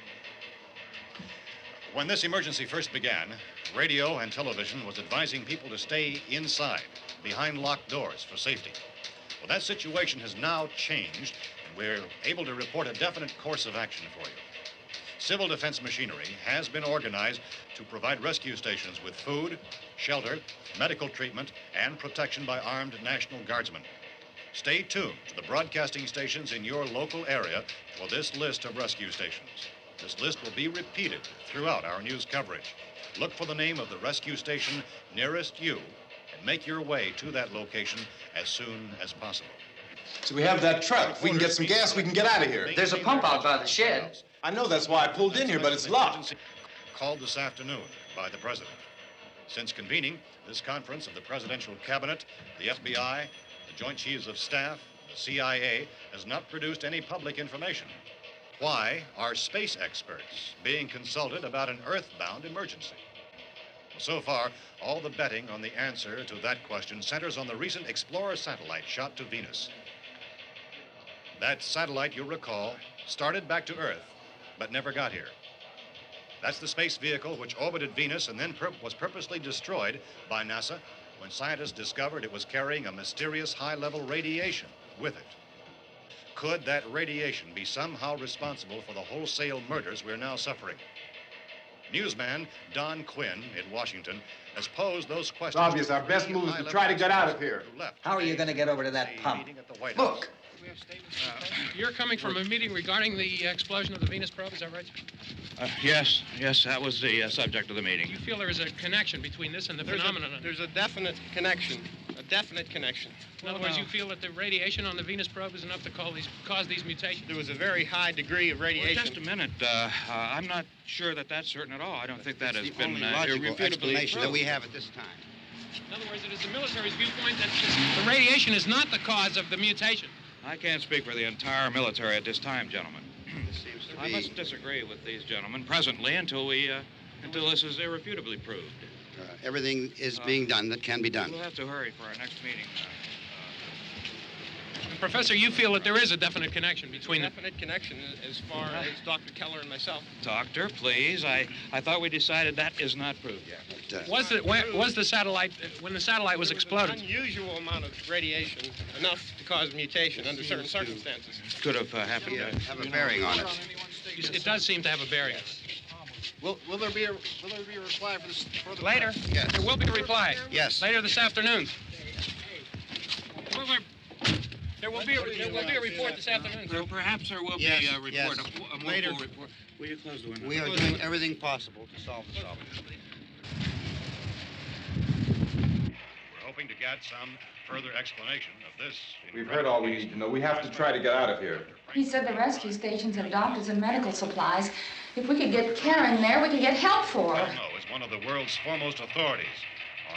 When this emergency first began, radio and television was advising people to stay inside, behind locked doors for safety. Well, that situation has now changed, and we're able to report a definite course of action for you. Civil defense machinery has been organized to provide rescue stations with food, shelter, medical treatment, and protection by armed National Guardsmen. Stay tuned to the broadcasting stations in your local area for this list of rescue stations. This list will be repeated throughout our news coverage. Look for the name of the rescue station nearest you and make your way to that location as soon as possible. So we have that truck. If we can get some gas, we can get out of here. There's a pump out by the shed. I know, that's why I pulled in here, but it's locked. Called this afternoon by the president. Since convening this conference of the presidential cabinet, the FBI, the Joint Chiefs of Staff, the CIA has not produced any public information. Why are space experts being consulted about an earthbound emergency? So far, all the betting on the answer to that question centers on the recent Explorer satellite shot to Venus. That satellite, you'll recall, started back to Earth, but never got here. That's the space vehicle which orbited Venus and then was purposely destroyed by NASA when scientists discovered it was carrying a mysterious high-level radiation with it. Could that radiation be somehow responsible for the wholesale murders we're now suffering? Newsman Don Quinn in Washington has posed those questions. It's obvious our best move is to try to get out of here. How are you going to get over to that pump? Look. You're coming from a meeting regarding the explosion of the Venus probe, is that right? Yes, that was the subject of the meeting. You feel there is a connection between this and the phenomenon? There's a definite connection. In other words, you feel that the radiation on the Venus probe is enough to cause these mutations? There was a very high degree of radiation. Well, just a minute. I'm not sure that that's certain at all. I don't think that has been logical irrefutably explanation that proved. we have at this time. In other words, it is the military's viewpoint that the radiation is not the cause of the mutation. I can't speak for the entire military at this time, gentlemen. This seems to I be... must disagree with these gentlemen presently until this is irrefutably proved. everything is being done that can be done. We'll have to hurry for our next meeting. Professor, you feel that there is a definite connection between Definite connection as far as Dr. Keller and myself. Doctor, please. I thought we decided that is not proved yet. Was the satellite when the satellite was exploded? Unusual amount of radiation, enough to cause mutation under certain circumstances. Could have happened. Have a bearing on it. It does seem to have a bearing. Will there be a reply for the Later? Yes. There will be a reply. Yes. Later this afternoon. There will be a report this afternoon. Well, perhaps there will Yes, be a report, yes. a more Later. full report. Will you close the window? We are doing everything possible to solve the problem. We're hoping to get some further explanation of this. We've heard all we need to know. We have to try to get out of here. He said the rescue stations have doctors and medical supplies. If we could get care in there, we could get help for her. Elmo is one of the world's foremost authorities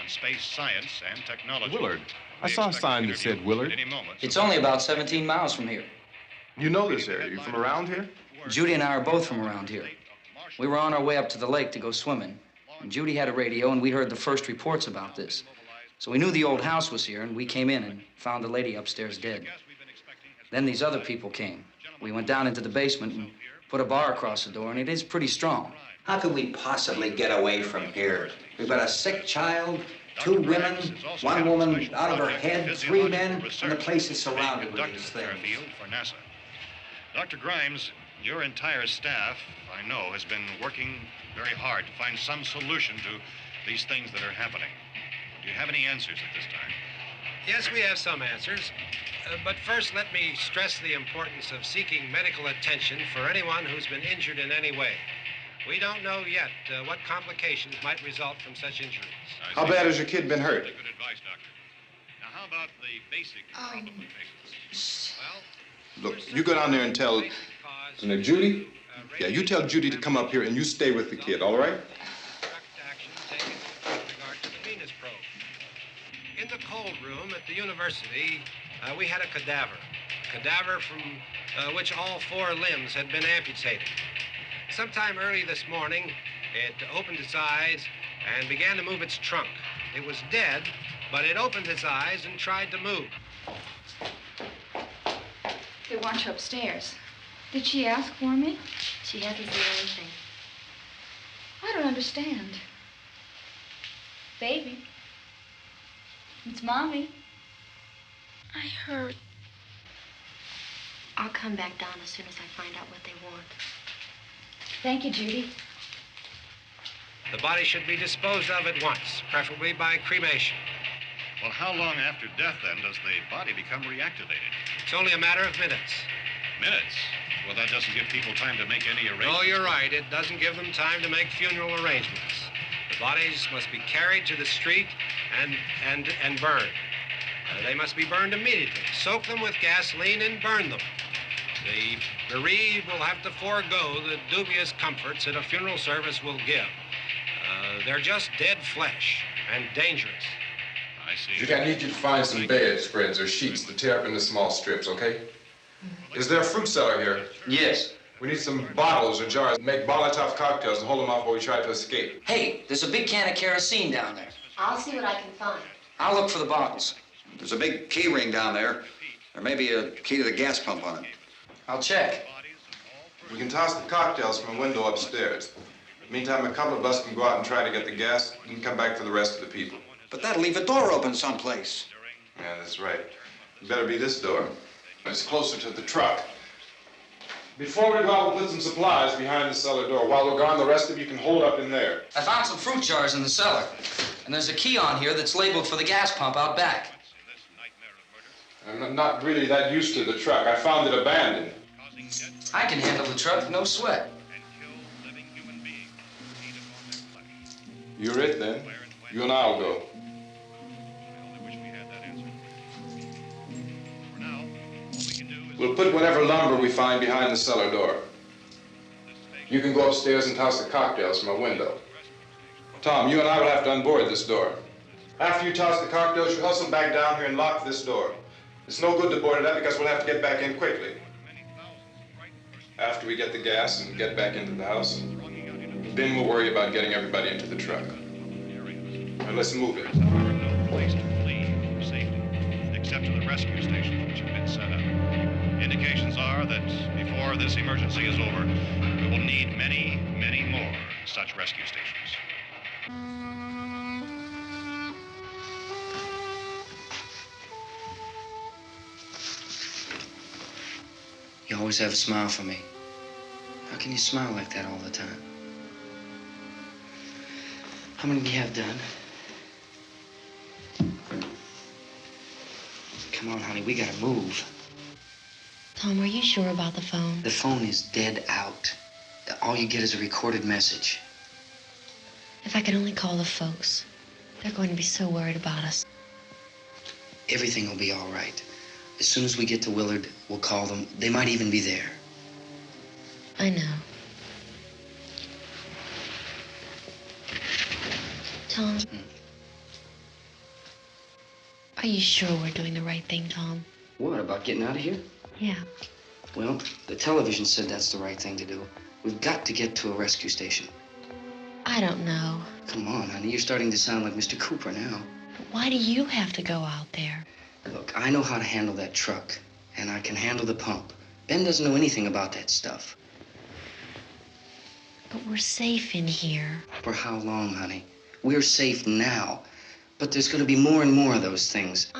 on space science and technology. Willard. I saw a sign that said Willard. Any moment. It's only about 17 miles from here. You know this area. You from around here? Judy and I are both from around here. We were on our way up to the lake to go swimming, and Judy had a radio, and we heard the first reports about this. So we knew the old house was here, and we came in and found the lady upstairs dead. Then these other people came. We went down into the basement and put a bar across the door, and it is pretty strong. How could we possibly get away from here? We've got a sick child, 2 women, 1 woman out of her head, 3 men, and the place is surrounded with these things. For NASA. Dr. Grimes, your entire staff, I know, has been working very hard to find some solution to these things that are happening. Do you have any answers at this time? Yes, we have some answers. But first, let me stress the importance of seeking medical attention for anyone who's been injured in any way. We don't know yet what complications might result from such injuries. How bad has your kid been hurt? Good advice, Doctor. Now, how about the basic complications? Look, you go down there and tell... Now, Judy? Yeah, you tell Judy to come up here and you stay with the kid, all right? In the cold room at the university, we had a cadaver from which all 4 limbs had been amputated. Sometime early this morning, it opened its eyes and began to move its trunk. It was dead, but it opened its eyes and tried to move. They want you upstairs. Did she ask for me? She hasn't said anything. I don't understand. Baby. It's Mommy. I heard. I'll come back down as soon as I find out what they want. Thank you, Judy. The body should be disposed of at once, preferably by cremation. Well, how long after death, then, does the body become reactivated? It's only a matter of minutes. Minutes? Well, that doesn't give people time to make any arrangements. Oh, you're right. It doesn't give them time to make funeral arrangements. The bodies must be carried to the street and burned. They must be burned immediately. Soak them with gasoline and burn them. The bereaved will have to forego the dubious comforts that a funeral service will give. They're just dead flesh and dangerous. I see. Judy, I need you to find some bedspreads or sheets to tear up into small strips, okay? Is there a fruit cellar here? Yes. We need some bottles or jars. Make Molotov cocktails and hold them off while we try to escape. Hey, there's a big can of kerosene down there. I'll see what I can find. I'll look for the bottles. There's a big key ring down there. There may be a key to the gas pump on it. I'll check. We can toss the cocktails from a window upstairs. Meantime, a couple of us can go out and try to get the gas and come back for the rest of the people. But that'll leave a door open someplace. Yeah, that's right. It better be this door. It's closer to the truck. Before we go out, we'll put some supplies behind the cellar door. While we're gone, the rest of you can hold up in there. I found some fruit jars in the cellar. And there's a key on here that's labeled for the gas pump out back. I'm not really that used to the truck. I found it abandoned. I can handle the truck, no sweat. You're it, then. You and I'll go. We'll put whatever lumber we find behind the cellar door. You can go upstairs and toss the cocktails from a window. Tom, you and I will have to unboard this door. After you toss the cocktails, you hustle back down here and lock this door. It's no good to board it up because we'll have to get back in quickly. After we get the gas and get back into the house, then we'll worry about getting everybody into the truck. Now let's move it. No place to flee for safety, except to the rescue stations which have been set up. Indications are that before this emergency is over, we will need many, many more such rescue stations. You always have a smile for me. How can you smile like that all the time? How many do you have done? Come on, honey, we gotta move. Tom, are you sure about the phone? The phone is dead out. All you get is a recorded message. If I could only call the folks. They're going to be so worried about us. Everything will be all right. As soon as we get to Willard, we'll call them. They might even be there. I know. Tom? Are you sure we're doing the right thing, Tom? What, about getting out of here? Yeah. Well, the television said that's the right thing to do. We've got to get to a rescue station. I don't know. Come on, honey, you're starting to sound like Mr. Cooper now. But why do you have to go out there? Look, I know how to handle that truck, and I can handle the pump. Ben doesn't know anything about that stuff. But we're safe in here. For how long, honey? We're safe now, but there's going to be more and more of those things.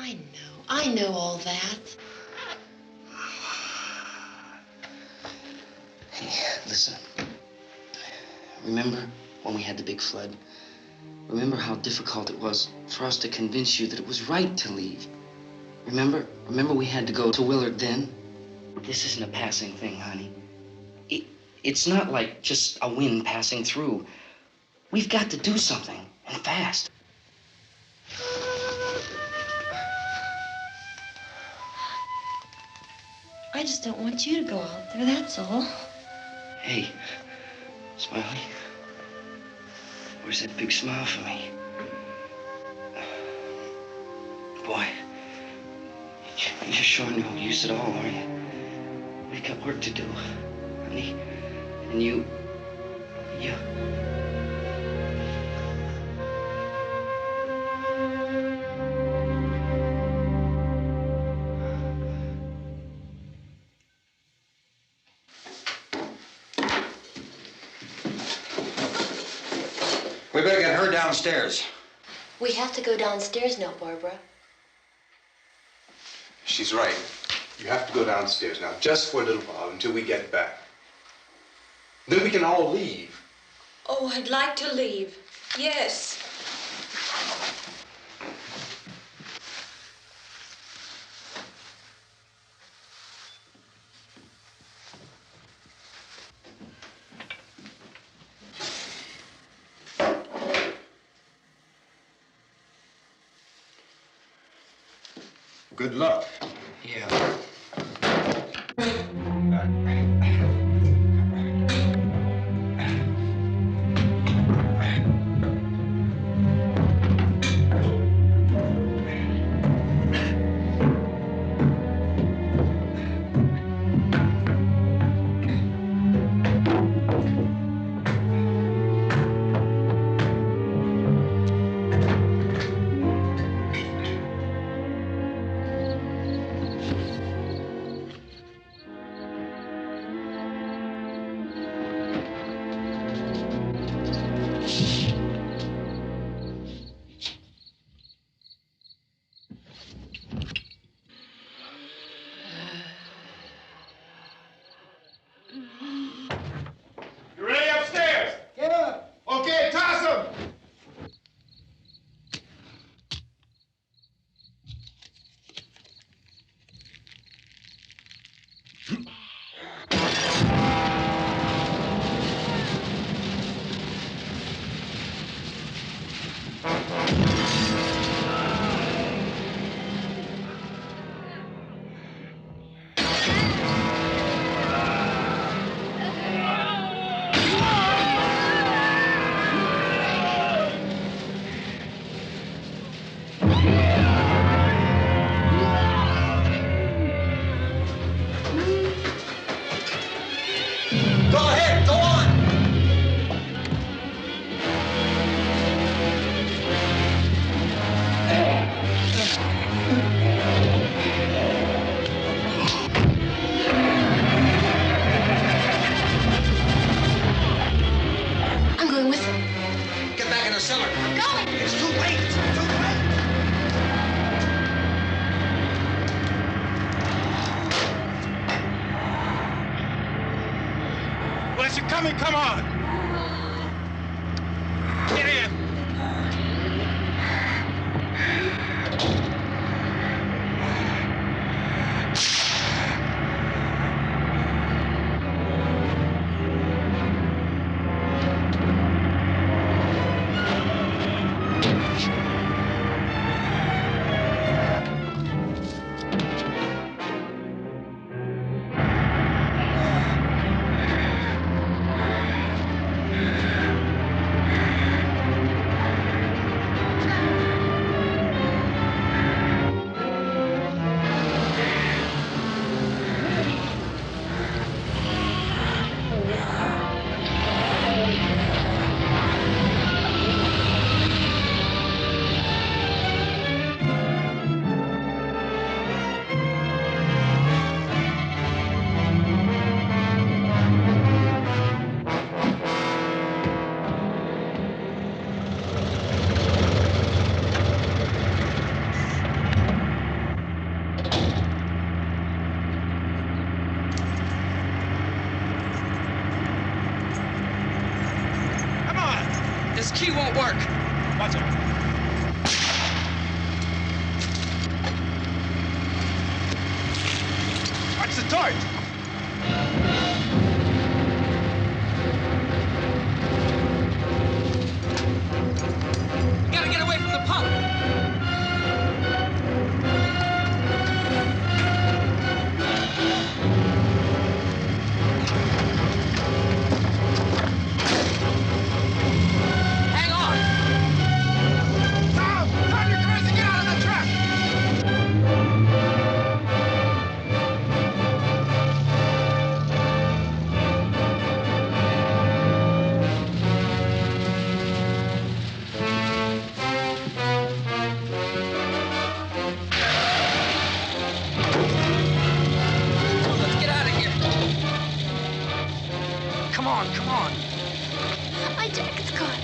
I know all that. Hey, listen. Remember when we had the big flood? Remember how difficult it was for us to convince you that it was right to leave? Remember we had to go to Willard then? This isn't a passing thing, honey. It's not like just a wind passing through. We've got to do something, and fast. I just don't want you to go out there, that's all. Hey, Smiley. Where's that big smile for me? Boy, you're sure no use at all, are you? We've got work to do, honey. And you... We better get her downstairs. We have to go downstairs now, Barbara. She's right. You have to go downstairs now, just for a little while, until we get back. Then we can all leave. Oh, I'd like to leave. Yes. Good luck. Yeah. coming, come on! Get in! This key won't work. Watch it. Watch the torch. We gotta get away from the pump. Hang on. Tom! Tom, you're crazy! Get out of the truck! Let's get out of here. Come on, come on. My jacket's caught.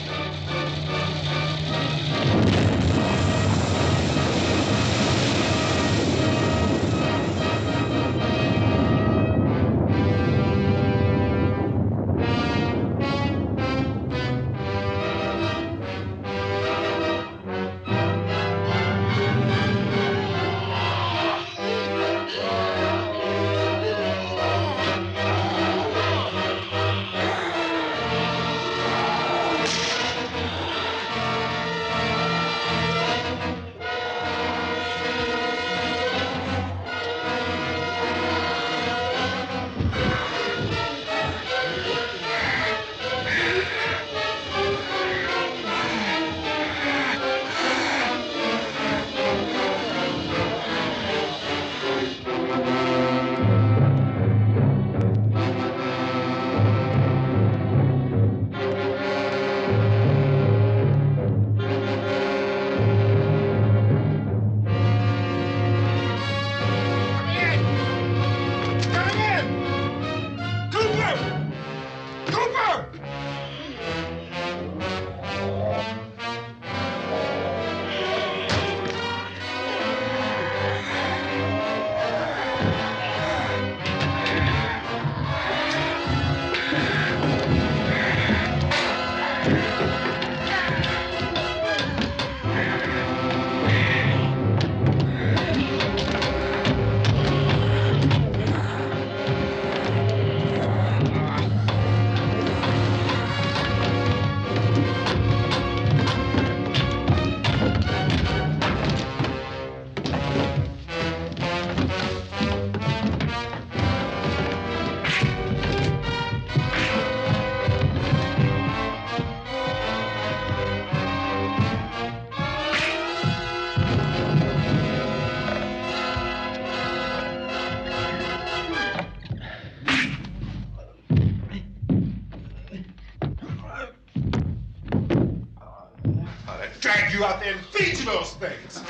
Drag you out there and feed you those things.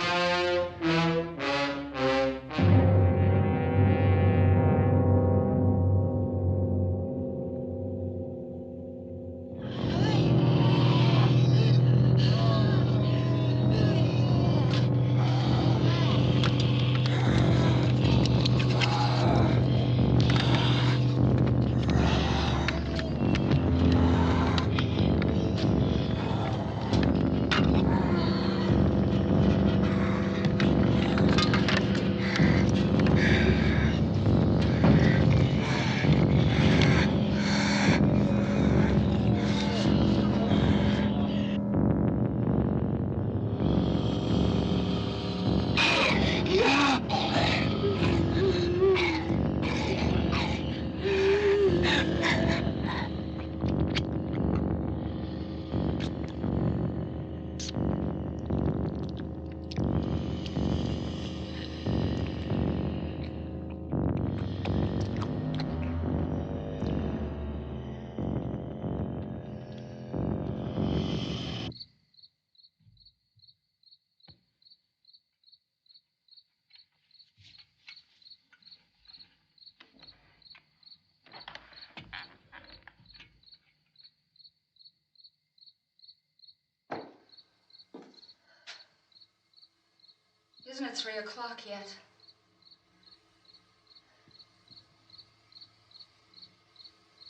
Isn't it 3 o'clock yet?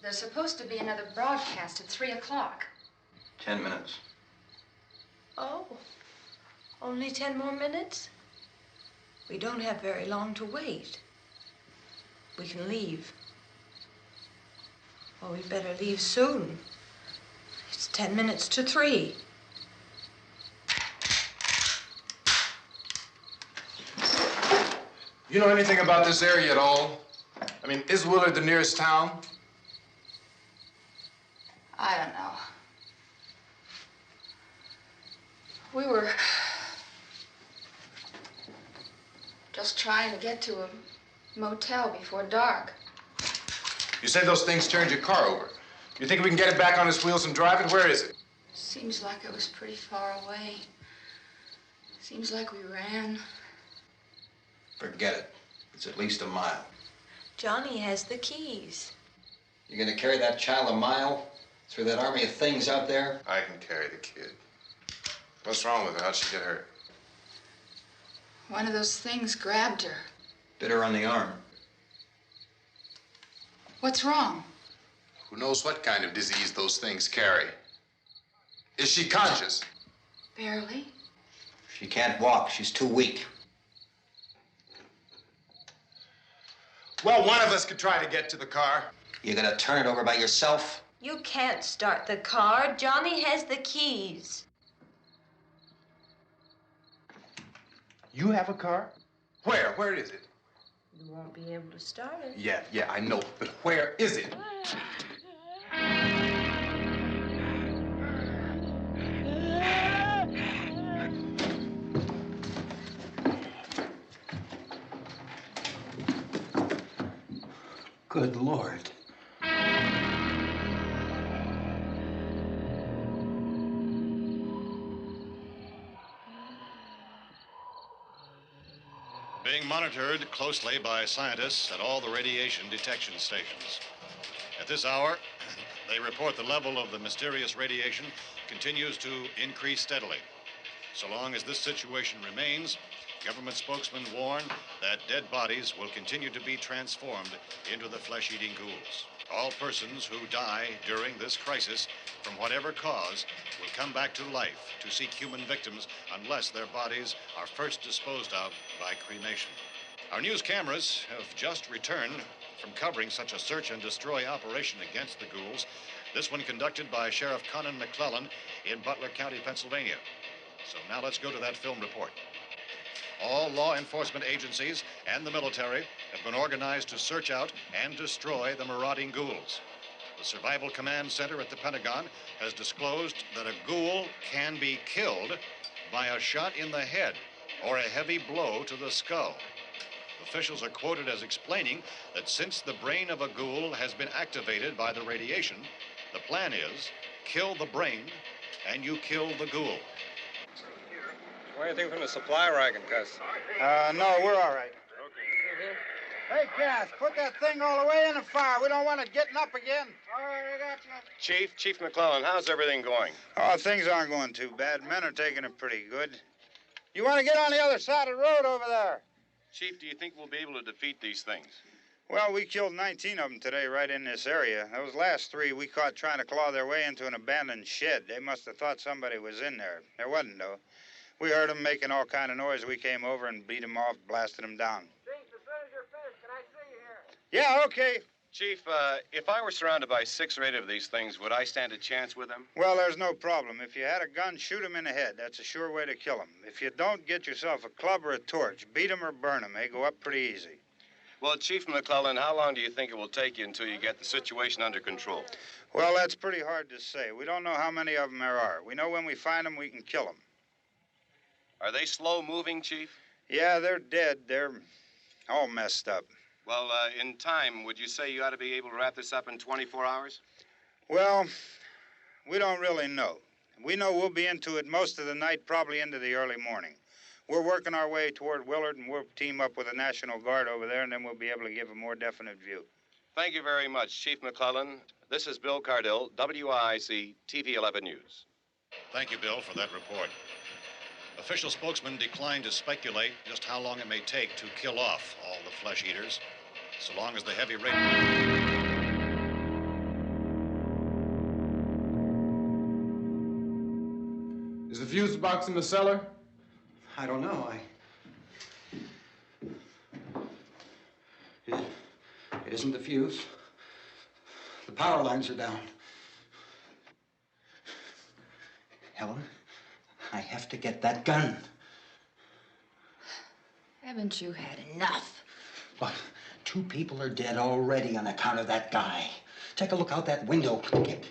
There's supposed to be another broadcast at 3 o'clock. 10 minutes. Oh, only 10 more minutes? We don't have very long to wait. We can leave. Well, we'd better leave soon. It's 10 minutes to 3. You know anything about this area at all? I mean, is Willard the nearest town? I don't know. We were just trying to get to a motel before dark. You said those things turned your car over. You think we can get it back on its wheels and drive it? Where is it? Seems like it was pretty far away. Seems like we ran. Forget it. It's at least a mile. Johnny has the keys. You're gonna carry that child a mile through that army of things out there? I can carry the kid. What's wrong with her? How'd she get hurt? One of those things grabbed her. Bit her on the arm. What's wrong? Who knows what kind of disease those things carry? Is she conscious? Barely. She can't walk. She's too weak. Well, one of us could try to get to the car. You gonna turn it over by yourself? You can't start the car. Johnny has the keys. You have a car? Where? Where is it? You won't be able to start it. Yeah, I know. But where is it? Good Lord. Being monitored closely by scientists at all the radiation detection stations. At this hour, they report the level of the mysterious radiation continues to increase steadily. So long as this situation remains, government spokesmen warn that dead bodies will continue to be transformed into the flesh-eating ghouls. All persons who die during this crisis, from whatever cause, will come back to life to seek human victims unless their bodies are first disposed of by cremation. Our news cameras have just returned from covering such a search and destroy operation against the ghouls, this one conducted by Sheriff Conan McClellan in Butler County, Pennsylvania. So now let's go to that film report. All law enforcement agencies and the military have been organized to search out and destroy the marauding ghouls. The Survival Command Center at the Pentagon has disclosed that a ghoul can be killed by a shot in the head or a heavy blow to the skull. Officials are quoted as explaining that since the brain of a ghoul has been activated by the radiation, the plan is kill the brain and you kill the ghoul. Anything from the supply wagon, Cuz? No, we're all right. Hey, Cass, put that thing all the way in the fire. We don't want it getting up again. All right, I got you. Chief McClellan, how's everything going? Oh, things aren't going too bad. Men are taking it pretty good. You want to get on the other side of the road over there? Chief, do you think we'll be able to defeat these things? Well, we killed 19 of them today right in this area. Those last 3 we caught trying to claw their way into an abandoned shed. They must have thought somebody was in there. There wasn't, though. We heard them making all kind of noise. We came over and beat them off, blasted them down. Chief, as soon as you're finished, can I see you here? Yeah, okay. Chief, if I were surrounded by 6 or 8 of these things, would I stand a chance with them? Well, there's no problem. If you had a gun, shoot him in the head. That's a sure way to kill him. If you don't, get yourself a club or a torch. Beat him or burn him. They go up pretty easy. Well, Chief McClellan, how long do you think it will take you until you get the situation under control? Well, that's pretty hard to say. We don't know how many of them there are. We know when we find them, we can kill them. Are they slow-moving, Chief? Yeah, they're dead. They're all messed up. Well, in time, would you say you ought to be able to wrap this up in 24 hours? Well, we don't really know. We know we'll be into it most of the night, probably into the early morning. We're working our way toward Willard, and we'll team up with the National Guard over there, and then we'll be able to give a more definite view. Thank you very much, Chief McClellan. This is Bill Cardill, WIC TV 11 News. Thank you, Bill, for that report. Official spokesman declined to speculate just how long it may take to kill off all the flesh eaters, so long as the heavy rain... Is the fuse box in the cellar? I don't know. It isn't the fuse. The power lines are down. Helen, I have to get that gun. Haven't you had enough? But 2 people are dead already on account of that guy. Take a look out that window. Get...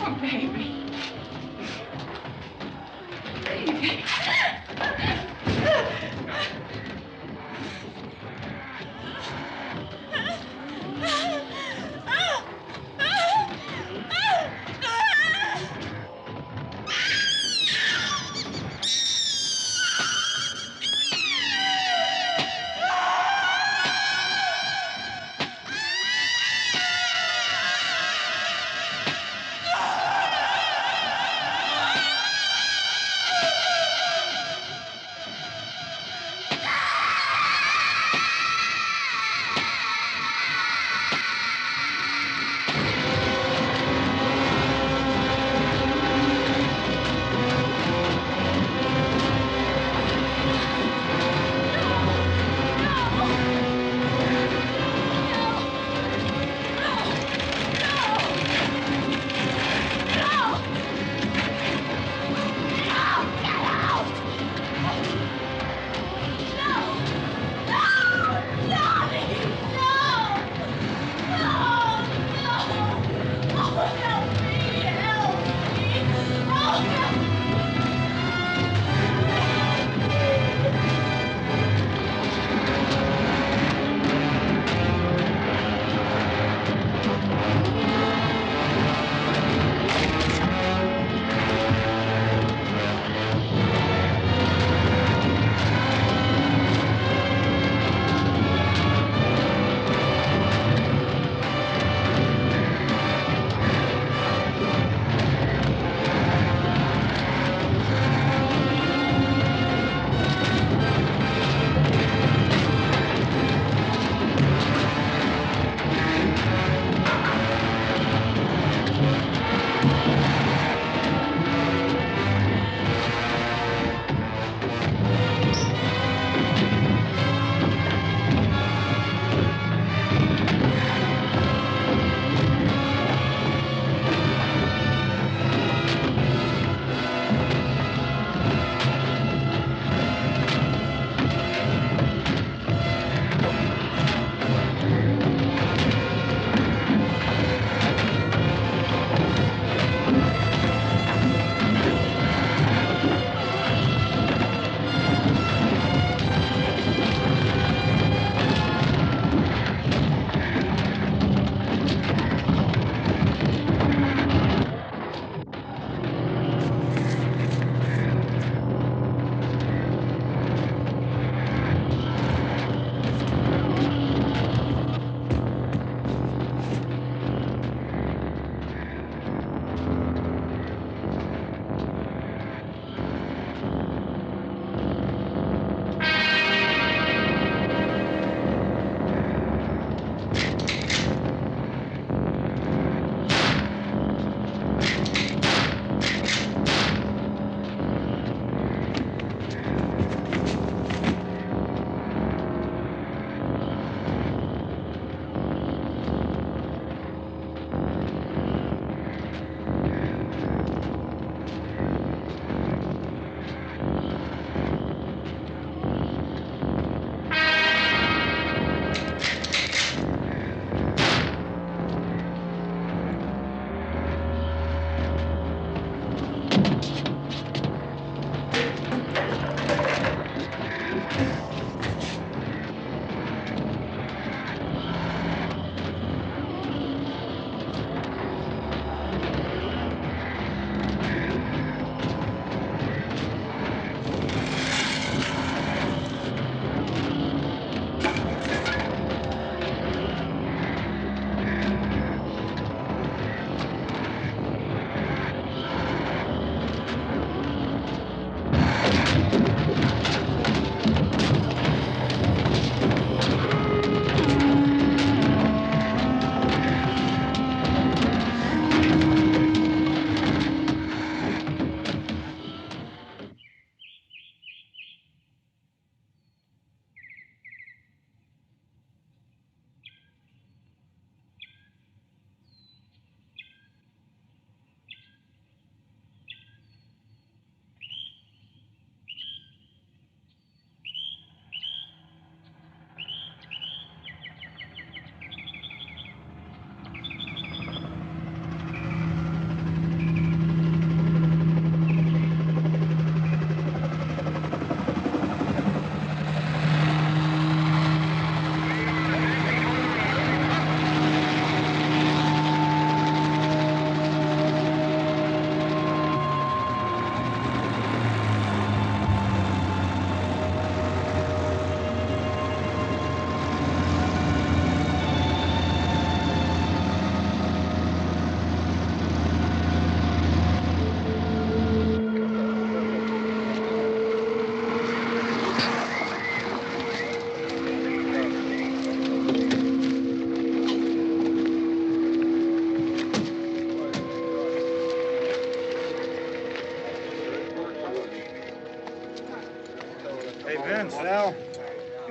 Oh, baby.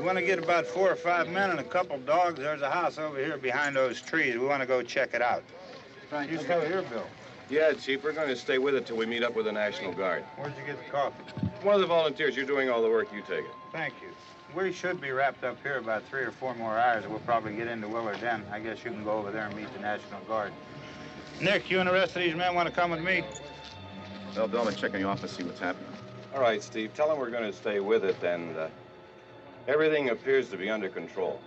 want to get about 4 or 5 men and a couple dogs. There's a house over here behind those trees. We want to go check it out. Right. You still here, Bill? Yeah, Chief, we're going to stay with it till we meet up with the National Guard. Where'd you get the coffee? One of the volunteers. You're doing all the work. You take it. Thank you. We should be wrapped up here about 3 or 4 more hours, and we'll probably get into Willard then. I guess you can go over there and meet the National Guard. Nick, you and the rest of these men want to come with me? Well, Bill, I'm check in the office, see what's happening. All right, Steve. Tell them we're going to stay with it, and everything appears to be under control.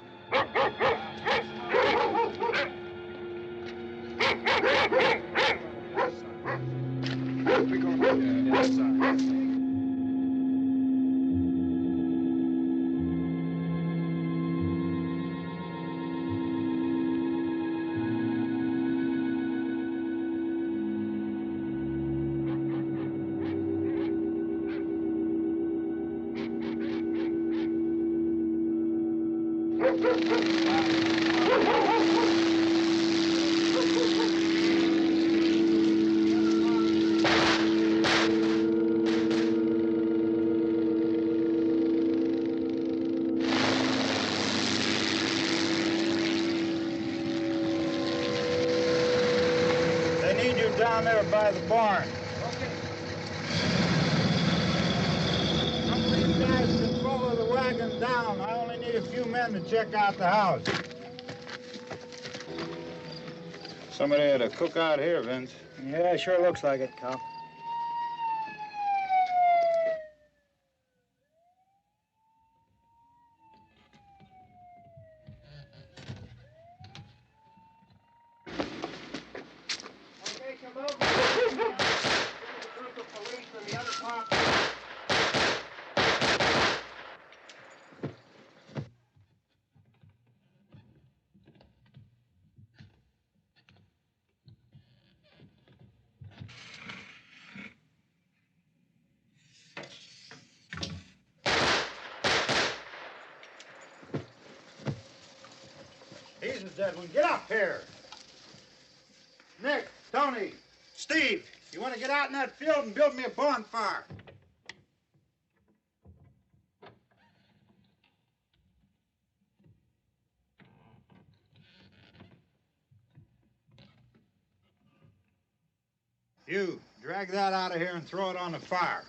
They need you down there by the barn. Okay. Some of these guys can follow the wagon down. I only need a few men to check out the house. Somebody had a cookout here, Vince. Yeah, sure looks like it, Cal. Okay, come over. There's a group of police in the other part. He's the dead one. Get up here. Nick, Tony, Steve, you want to get out in that field and build me a bonfire? You, drag that out of here and throw it on the fire.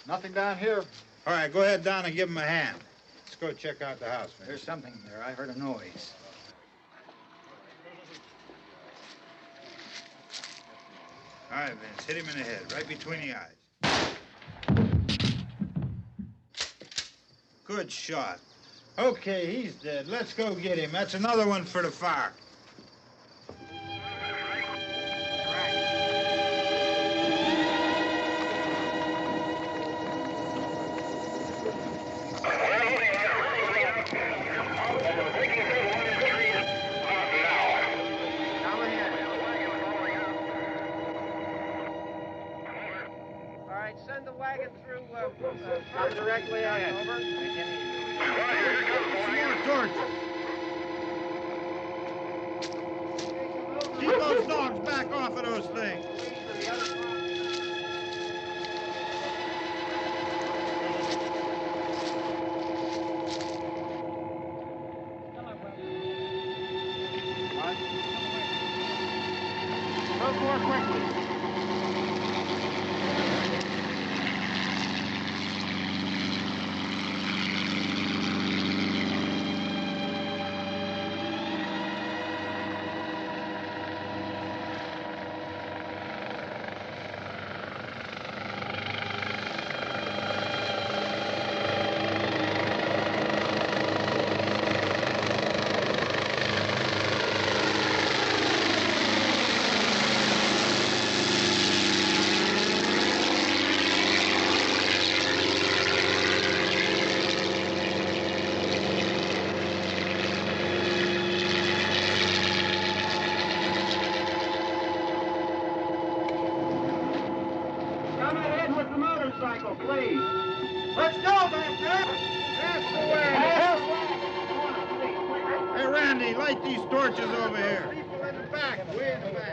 Nothing down here. All right, go ahead down and give him a hand. Let's go check out the house, man. There's something there. I heard a noise. All right, Vince, hit him in the head, right between the eyes. Good shot. Okay, he's dead. Let's go get him. That's another one for the fire. All right, send the wagon through, directly ahead. Over. More torch. Keep those dogs back off of those things. Move more quickly. Come ahead with the motorcycle, please. Let's go back there. That's the way. Hey, Randy, light these torches over here. People in the back, way in the back.